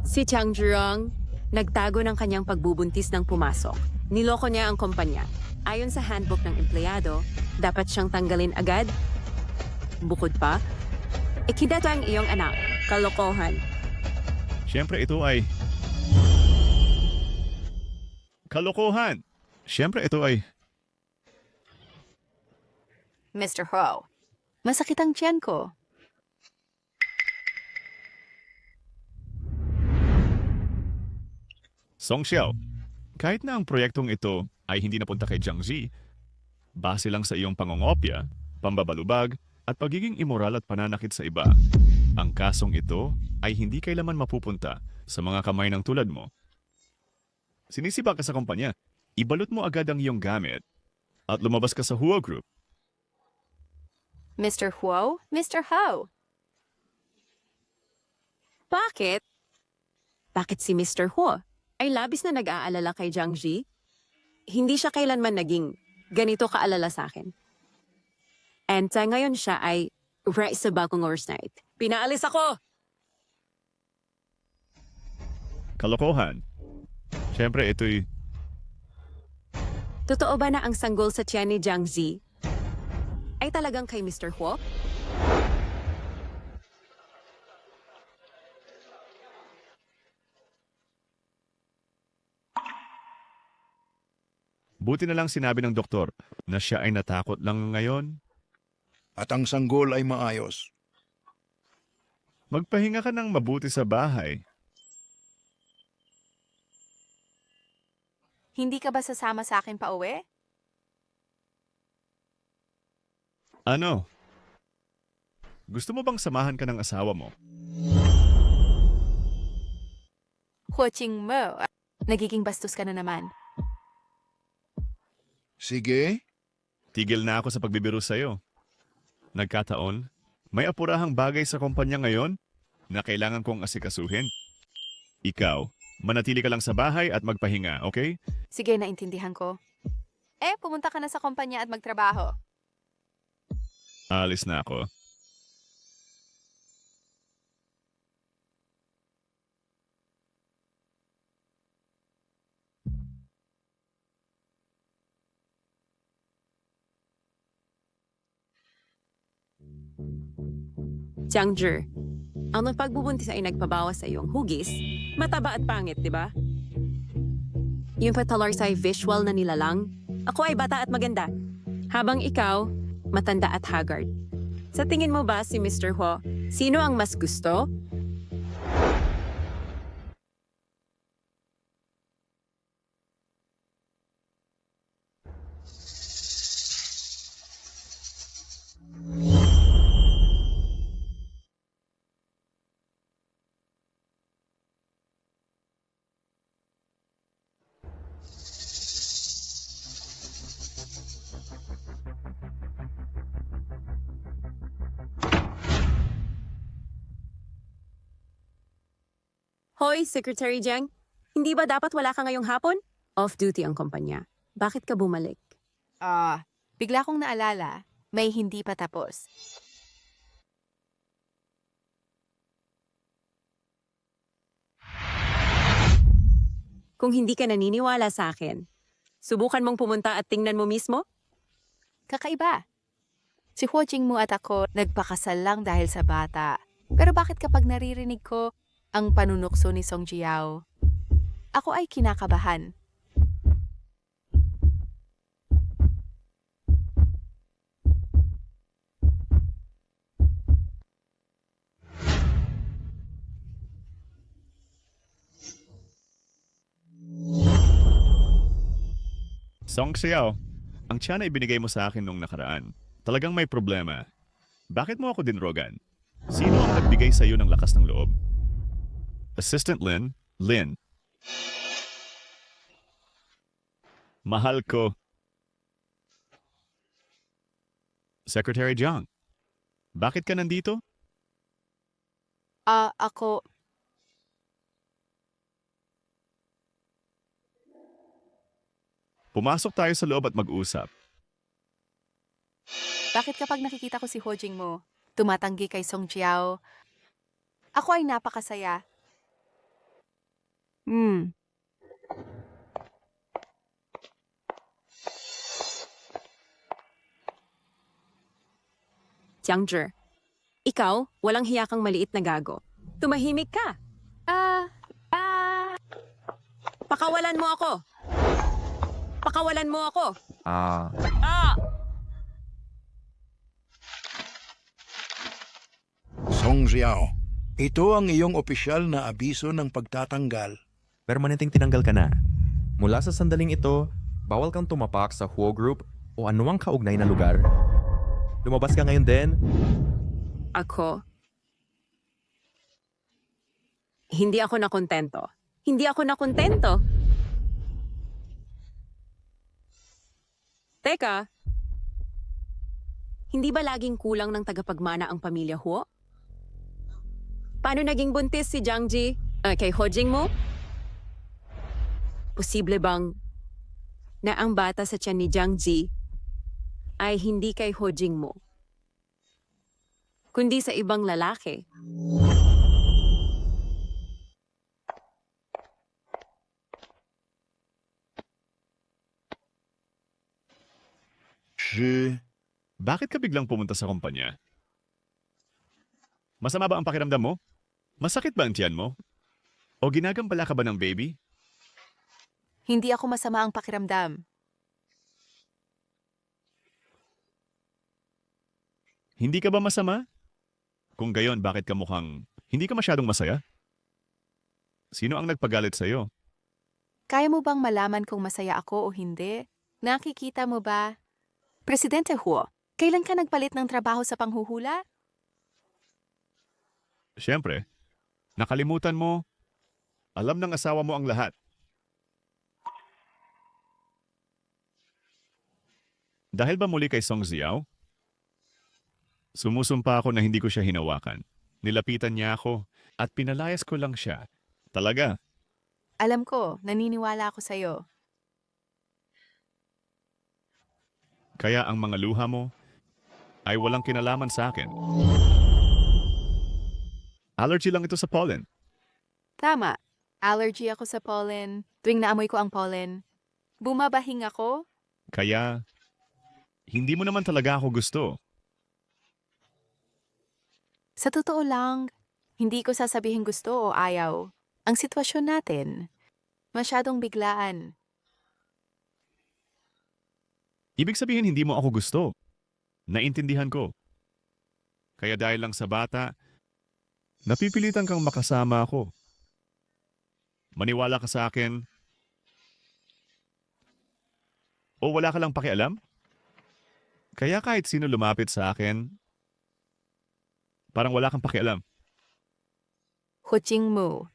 Si Chang Zhirong nagtago ng kanyang pagbubuntis ng pumasok. Niloko niya ang kumpanya. Ayon sa handbook ng empleyado, dapat siyang tanggalin agad. Bukod pa, ikidata ang iyong anak. Kalokohan. Siyempre ito ay... Kalokohan! Siyempre ito ay... Mr. Ho, masakit ang tiyan ko. Song Xiao, kahit na ang proyektong ito ay hindi napunta kay Jiangzi, base lang sa iyong pangongopya, pambabalubag, at pagiging immoral at pananakit sa iba, ang kasong ito ay hindi kailaman mapupunta sa mga kamay ng tulad mo. Sinisiba ka sa kumpanya, ibalot mo agad ang iyong gamit at lumabas ka sa Huo Group. Mr. Huo, Mr. Ho. Bakit? Bakit si Mr. Huo ay labis na nag-aalala kay Jiangji? Hindi siya kailanman naging ganito kaalala sa akin. And ngayon siya ay right sa bagong Horse Night. Pinaalis ako! Kalokohan. Siyempre ito'y... Totoo ba na ang sanggol sa tiyan ni Jiangzi ay talagang kay Mr. Huo? Buti na lang sinabi ng doktor na siya ay natakot lang ngayon. At ang sanggol ay maayos. Magpahinga ka ng mabuti sa bahay. Hindi ka ba sasama sa akin pa uwi? Ano? Gusto mo bang samahan ka ng asawa mo? Huaching mo. Nagiging bastos ka na naman. Sige, Tigil na ako sa pagbibiro sa'yo. Nagkataon, may apurahang bagay sa kumpanya ngayon na kailangan kong asikasuhin. Ikaw, manatili ka lang sa bahay at magpahinga, okay? Sige, naintindihan ko. Pumunta ka na sa kumpanya at magtrabaho. Alis na ako. Jiangzhi, ang pagbubuntis ay nagpabawas sa iyong hugis, mataba at pangit, di ba? Yung patuloy sa visual na nilalang, ako ay bata at maganda. Habang ikaw, matanda at haggard. Sa tingin mo ba si Mr. Huo, sino ang mas gusto? Hoy, Secretary Jiang, hindi ba dapat wala ka ngayong hapon? Off-duty ang kumpanya. Bakit ka bumalik? Bigla kong naalala, may hindi pa tapos. Kung hindi ka naniniwala sa akin, subukan mong pumunta at tingnan mo mismo? Kakaiba. Si Huaching mo at ako nagpakasal lang dahil sa bata. Pero bakit kapag naririnig ko ang panunukso ni Song Jiao, ako ay kinakabahan. Song Xiao, ang tiyan ay binigay mo sa akin nung nakaraan. Talagang may problema. Bakit mo ako dinrogan? Sino ang nagbigay sa iyo ng lakas ng loob? Assistant Lin? Lin. Mahal ko. Secretary Jiang, bakit ka nandito? Ako, Pumasok tayo sa loob at mag-usap. bakit kapag nakikita ko si Huaching mo, tumatanggi kay Song Jiao, ako ay napakasaya. Jiangzhi, ikaw, walang hiya kang maliit na gago. Tumahimik ka. Pakawalan mo ako. Pakawalan mo ako. Ah, Song Xiao. Ito ang iyong opisyal na abiso ng pagtatanggal. permanenteng tinanggal ka na. Mula sa sandaling ito, bawal kang tumapak sa Huo Group o anuang kaugnay na lugar. Lumabas ka ngayon din. Ako. Hindi ako nakontento. Hindi ako nakontento. Teka. Hindi ba laging kulang ng tagapagmana ang pamilya Huo? Paano naging buntis si Jiangji kay Hojing mo? Posible bang na ang bata sa tiyan ni Jiangji ay hindi kay Hojing mo, kundi sa ibang lalaki? Bakit ka biglang pumunta sa kumpanya? Masama ba ang pakiramdam mo? Masakit ba ang tiyan mo? O ginagambala ka ba ng baby? Hindi ako masama ang pakiramdam. Hindi ka ba masama? Kung gayon, bakit ka mukhang hindi ka masyadong masaya? Sino ang nagpagalit sa'yo? Kaya mo bang malaman kung masaya ako o hindi? Nakikita mo ba? Presidente Huo, Kailan ka nagpalit ng trabaho sa panghuhula? Siyempre, nakalimutan mo, alam ng asawa mo ang lahat. Dahil ba muli kay Song Xiao? Sumusumpa ako na hindi ko siya hinawakan. Nilapitan niya ako at pinalayas ko lang siya. Talaga, Alam ko, naniniwala ako sa'yo. kaya ang mga luha mo ay walang kinalaman sa akin. Allergy lang ito sa pollen. Tama. Allergy ako sa pollen. Tuwing naamoy ko ang pollen, bumabahing ako. Kaya, hindi mo naman talaga ako gusto. Sa totoo lang, hindi ko sasabihin gusto o ayaw. Ang sitwasyon natin, masyadong biglaan. Ibig sabihin hindi mo ako gusto. Naintindihan ko. Kaya dahil lang sa bata, napipilitan kang makasama ako. Maniwala ka sa akin. O wala ka lang pakialam? Kaya kahit sino lumapit sa akin, parang wala kang pakialam. Huching mo.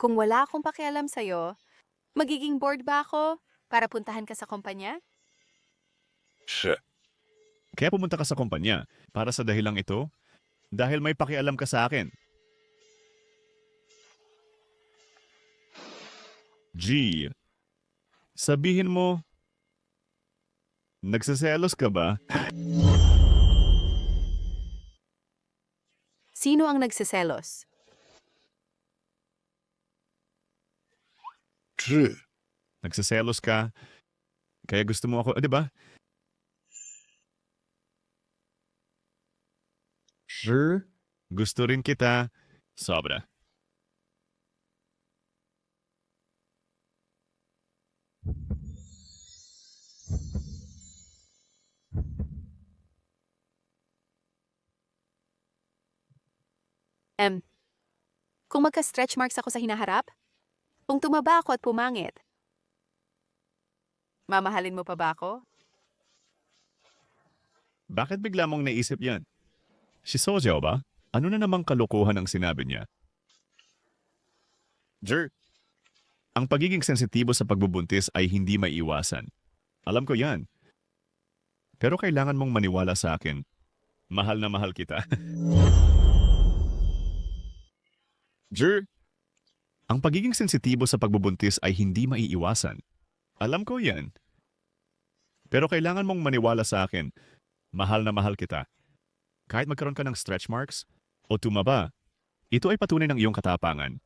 Kung wala akong pakialam sa'yo, magiging bored ba ako para puntahan ka sa kumpanya? Kaya pumunta ka sa kumpanya para sa dahilang ito, dahil may pakialam ka sa akin. G, sabihin mo, nagsaselos ka ba? Sino ang nagsiselos? True. Nagsaselos ka, kaya gusto mo ako, di ba? Sure? Gusto rin kita, sobra. Kung magka-stretch marks ako sa hinaharap? Kung tumaba ako at pumangit? Mamahalin mo pa ba ako? Bakit bigla mong naisip yan? Si Sojiao ba? Ano na namang kalokohan ang sinabi niya? Jer, ang pagiging sensitibo sa pagbubuntis ay hindi maiiwasan. Alam ko yan. Pero kailangan mong maniwala sa akin. Mahal na mahal kita. Jer, ang pagiging sensitibo sa pagbubuntis ay hindi maiiwasan. Alam ko yan. Pero kailangan mong maniwala sa akin. Mahal na mahal kita. Kahit magkaroon ka ng stretch marks o tumaba, ito ay patunay ng iyong katapangan.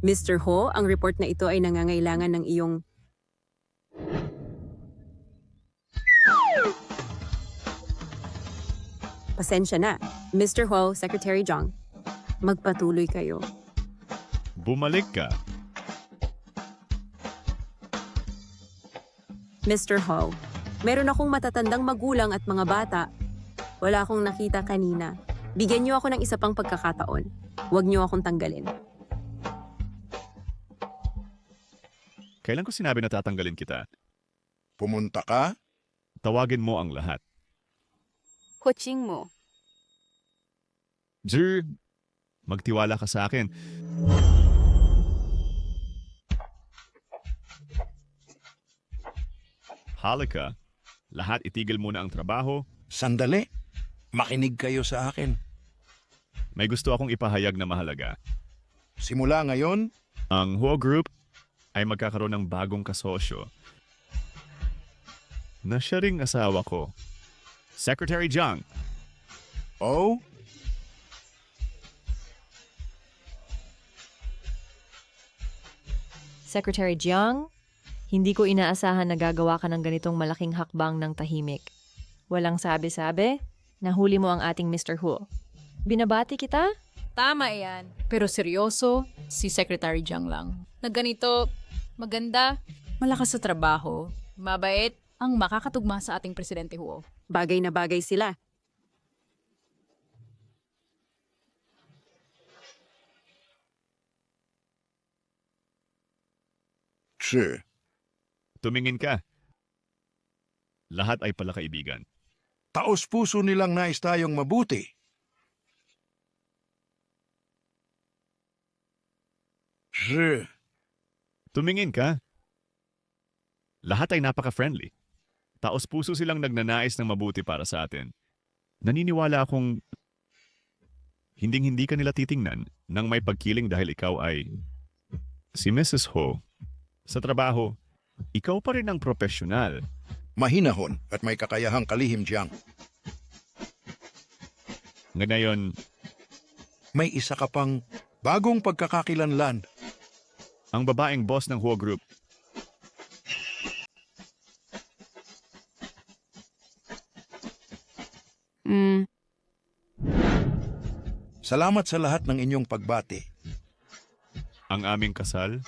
Mr. Ho, ang report na ito ay nangangailangan ng iyong... Pasensya na. Mr. Ho, Secretary Zhang, magpatuloy kayo. Bumalik ka. Mr. Ho, meron akong matatandang magulang at mga bata. Wala akong nakita kanina. Bigyan niyo ako ng isa pang pagkakataon. Huwag niyo akong tanggalin. Kailan ko sinabi na tatanggalin kita? Pumunta ka? Tawagin mo ang lahat. Huching mo. Jer, magtiwala ka sa akin. Halika, lahat itigil muna ang trabaho. Sandali. Makinig kayo sa akin. May gusto akong ipahayag na mahalaga. Simula ngayon, Ang Huo Group ay magkakaroon ng bagong kasosyo na siya ring asawa ko. Secretary Zhang, oh, Secretary Jiang, hindi ko inaasahan na gagawa ka ng ganitong malaking hakbang ng tahimik. Walang sabi-sabi, nahuli mo ang ating Mr. Hu. Binabati kita? Tama yan. Pero seryoso, si Secretary Jiang lang. Na ganito, maganda, malakas sa trabaho, mabait, ang makakatugma sa ating Presidente Huo. Bagay na bagay sila. Sir, Tumingin ka. Lahat ay pala kaibigan. taos puso nilang nais tayong mabuti. Sir, Tumingin ka. Lahat ay napaka-friendly. Taos puso silang nagnanais ng mabuti para sa atin. Naniniwala akong hinding-hindi ka nila titingnan nang may pagkiling dahil ikaw ay si Mrs. Ho. Sa trabaho, ikaw pa rin ang profesional. mahinahon at may kakayahang kalihim Jiang. Ngayon, May isa ka pang bagong pagkakakilanlan. ang babaeng boss ng Huo Group. Salamat sa lahat ng inyong pagbati. Ang aming kasal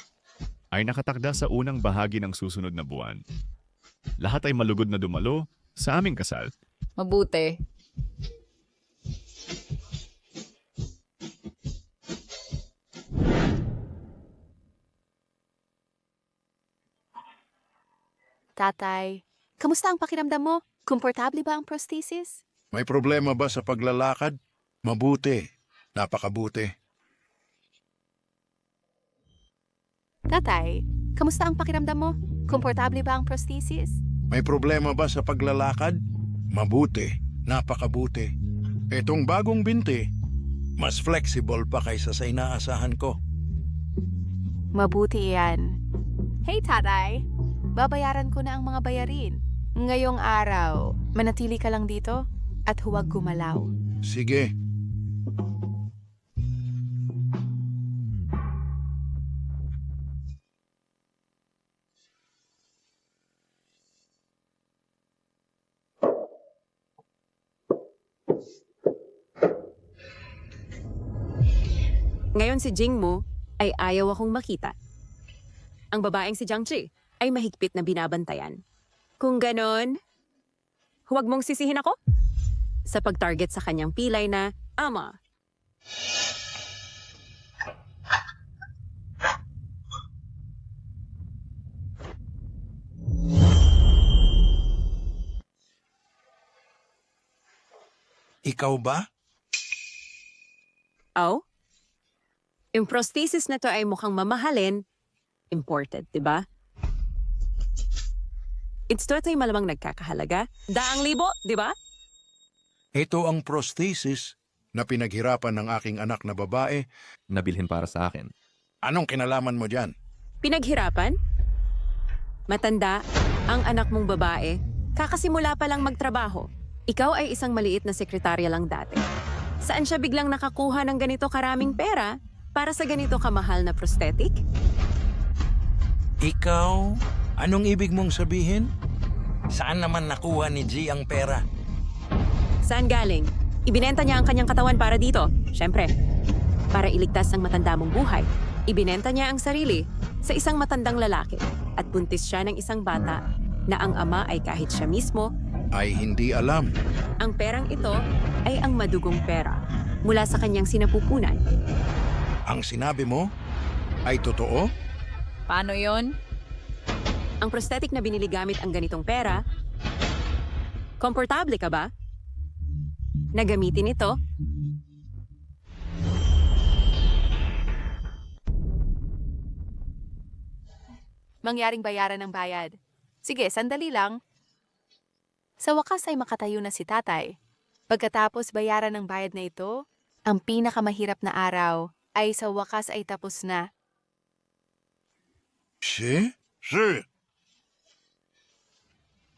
ay nakatakda sa unang bahagi ng susunod na buwan. Lahat ay malugod na dumalo sa aming kasal. Mabuti. Tatay, kamusta ang pakiramdam mo? Komportable ba ang prosthesis? May problema ba sa paglalakad? Mabuti. Napakabuti. Tatay, kamusta ang pakiramdam mo? Komportable ba ang prosthesis? May problema ba sa paglalakad? Mabuti. Napakabuti. Itong bagong binti, mas flexible pa kaysa sa inaasahan ko. Mabuti yan. Hey, tatay! Babayaran ko na ang mga bayarin. Ngayong araw, manatili ka lang dito at huwag gumalaw. Sige. Ngayon si Jingmo ay ayaw akong makita. Ang babaeng si Jiangchi ay mahigpit na binabantayan. Kung ganon, huwag mong sisihin ako sa pag-target sa kanyang pilay na ama. Ikaw ba? Oh? Yung prosthesis na to ay mukhang mamahalin, imported, di ba? It's to ay malamang nagkakahalaga. 100,000, di ba? Ito ang prosthesis na pinaghirapan ng aking anak na babae. Nabilhin para sa akin. Anong kinalaman mo dyan? Pinaghirapan? Matanda, ang anak mong babae, kakasimula pa lang magtrabaho. Ikaw ay isang maliit na sekretarya lang dati. Saan siya biglang nakakuha ng ganito karaming pera para sa ganito kamahal na prosthetic? Ikaw? Anong ibig mong sabihin? Saan naman nakuha ni G ang pera? Saan galing? Ibinenta niya ang kanyang katawan para dito. Siyempre, para iligtas ang matanda mong buhay. Ibinenta niya ang sarili sa isang matandang lalaki at buntis siya ng isang bata na ang ama ay kahit siya mismo, Ay hindi alam. ang perang ito ay ang madugong pera mula sa kanyang sinapupunan. Ang sinabi mo ay totoo? Paano yon? Ang prosthetic na binili gamit ang ganitong pera, komportable ka ba? Nagamitin ito? Mangyaring bayaran ng bayad. Sige, sandali lang. Sa wakas ay makatayo na si tatay. Pagkatapos bayaran ng bayad na ito, ang pinakamahirap na araw ay sa wakas ay tapos na. Si?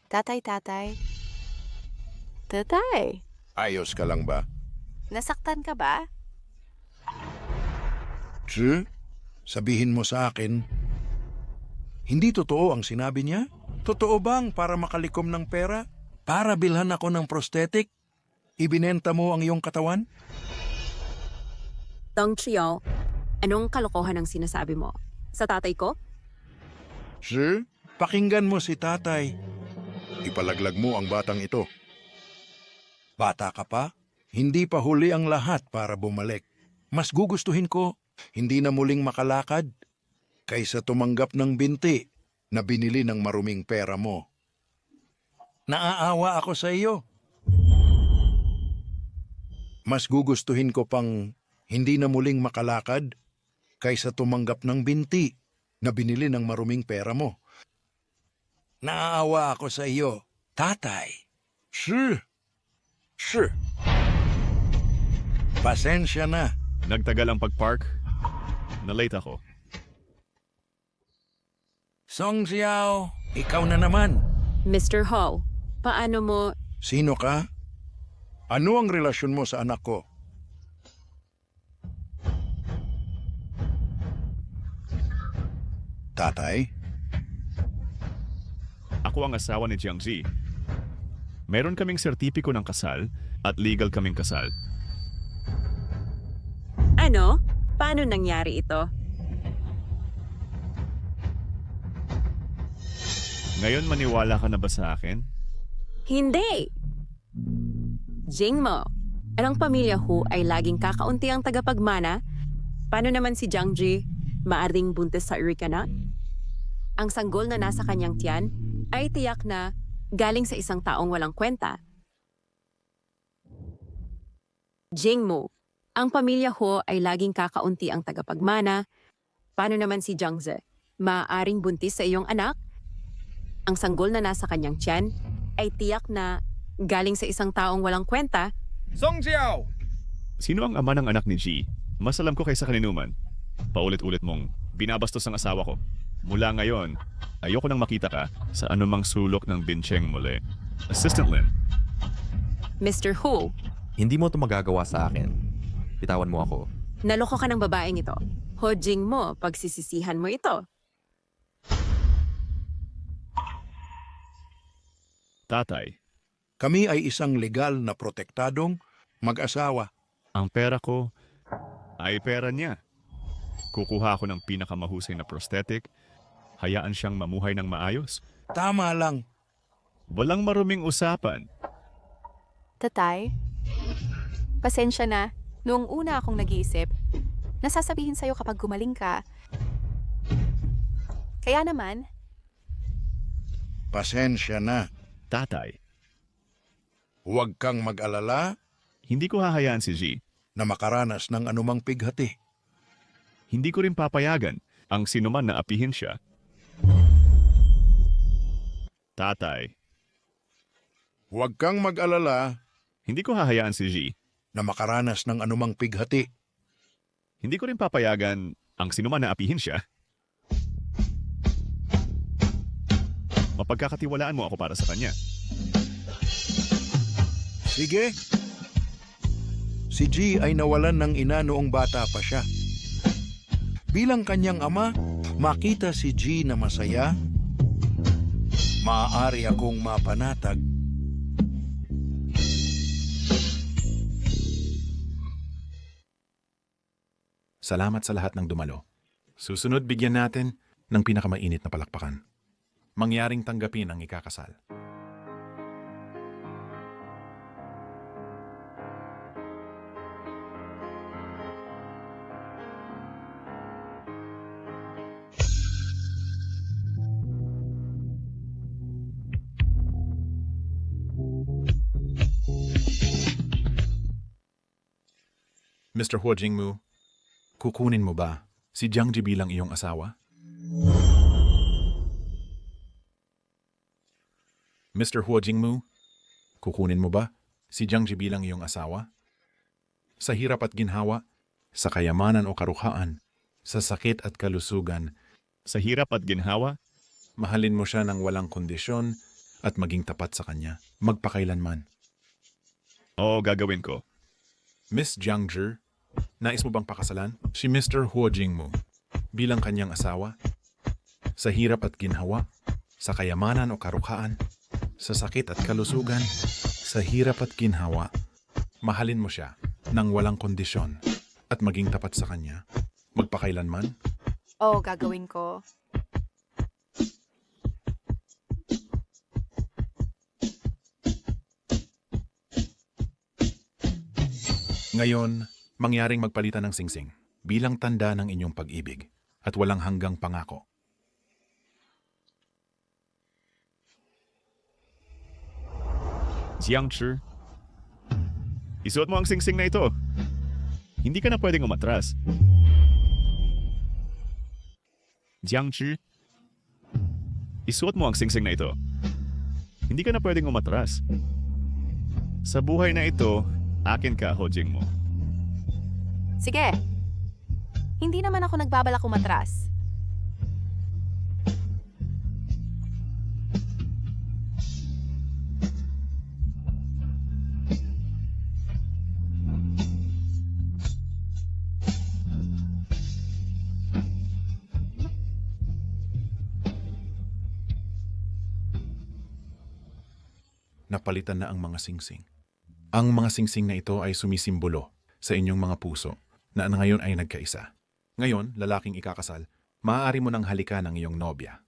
Tatay. Tatay, Ayos ka lang ba? nasaktan ka ba? Si? Sabihin mo sa akin, hindi totoo ang sinabi niya? Totoo bang para makalikom ng pera? Para bilhan ako ng prosthetic? Ibinenta mo ang iyong katawan? Dong Chiao, anong kalokohan ang sinasabi mo? Sa tatay ko? Si? Pakinggan mo si tatay. Ipalaglag mo ang batang ito. Bata ka pa? Hindi pa huli ang lahat para bumalik. Mas gugustuhin ko, hindi na muling makalakad, kaysa tumanggap ng binti na binili ng maruming pera mo. Naaawa ako sa iyo. Mas gugustuhin ko pang hindi na muling makalakad kaysa tumanggap ng binti na binili ng maruming pera mo. Naaawa ako sa iyo, tatay. Sure. Pasensya na. Nagtagal ang pag-park. Na-late ako. Song Xiao, ikaw na naman. Mr. Ho, paano mo... Sino ka? Ano ang relasyon mo sa anak ko? Tatay? Ako ang asawa ni Jiangji. Meron kaming sertipiko ng kasal at legal kaming kasal. Ano? Paano nangyari ito? Ngayon maniwala ka na ba sa akin? Hindi! Jingmo, ang pamilya Hu ay laging kakaunti ang tagapagmana. Paano naman si Jiangji maaring buntis sa Erika na? Ang sanggol na nasa kanyang tiyan ay tiyak na galing sa isang taong walang kwenta. Jingmo, ang pamilya Ho ay laging kakaunti ang tagapagmana. Paano naman si Jiangzi? Maaaring buntis sa iyong anak? Ang sanggol na nasa kanyang tiyan ay tiyak na galing sa isang taong walang kwenta. Song Jiao! Sino ang ama ng anak ni Ji? Mas alam ko kaysa kaninuman. Paulit-ulit mong binabastos ang asawa ko. Mula ngayon, ayoko nang makita ka sa anumang sulok ng bincheng muli. Assistant Lin. Mr. Hu, Hindi mo ito magagawa sa akin. Bitawan mo ako. naloko ka ng babaeng ito. Ho Jingmo, pagsisisihan mo ito. Tatay, Kami ay isang legal na protektadong mag-asawa. ang pera ko ay pera niya. Kukuha ako ng pinakamahusay na prosthetic. Hayaan siyang mamuhay ng maayos. Tama lang. Walang maruming usapan. Tatay, pasensya na. Noong una akong nag-iisip, nasasabihin sa'yo kapag gumaling ka. Kaya naman, Pasensya na. Tatay, Huwag kang mag-alala hindi ko hahayaan si Ji. na makaranas ng anumang pighati. Hindi ko rin papayagan ang sinuman na apihin siya. Tatay, Huwag kang mag-alala hindi ko hahayaan si Ji. na makaranas ng anumang pighati. Hindi ko rin papayagan ang sinuman na apihin siya. Mapagkakatiwalaan mo ako para sa kanya. Sige. Si G ay nawalan ng ina noong bata pa siya. Bilang kanyang ama, makita si G na masaya, maaari akong mapanatag. Salamat sa lahat ng dumalo. Susunod bigyan natin ng pinakamainit na palakpakan. Mangyaring tanggapin ang ikakasal. Mr. Huo Jingmu, kukunin mo ba si Jiangji bilang iyong asawa? Mr. Huo Jingmu, kukunin mo ba si Jiangji bilang iyong asawa? Sa hirap at ginhawa, sa kayamanan o karukhaan, sa sakit at kalusugan, Sa hirap at ginhawa, mahalin mo siya ng walang kondisyon at maging tapat sa kanya, magpakailanman. oo, gagawin ko. Miss Jiangji, nais mo bang pakasalan si Mr. Huo Jingmu bilang kanyang asawa? Sa hirap at ginhawa, sa kayamanan o karukhaan, sa sakit at kalusugan, sa hirap at ginhawa, mahalin mo siya ng walang kondisyon at maging tapat sa kanya, magpakailanman. oo, gagawin ko. Ngayon, mangyaring magpalitan ng singsing bilang tanda ng inyong pag-ibig at walang hanggang pangako. Jiangchi, isuot mo ang singsing na ito. Hindi ka na pwedeng umatras. Jiangchi, isuot mo ang singsing na ito. Hindi ka na pwedeng umatras. Sa buhay na ito, akin ka, Ho Jingmu. Sige. Hindi naman ako nagbabalak umatras. Napalitan na ang mga singsing. Ang mga singsing na ito ay sumisimbolo sa inyong mga puso na ngayon ay nagkaisa. Ngayon, lalaking ikakasal, maaari mo nang halikan ang iyong nobya.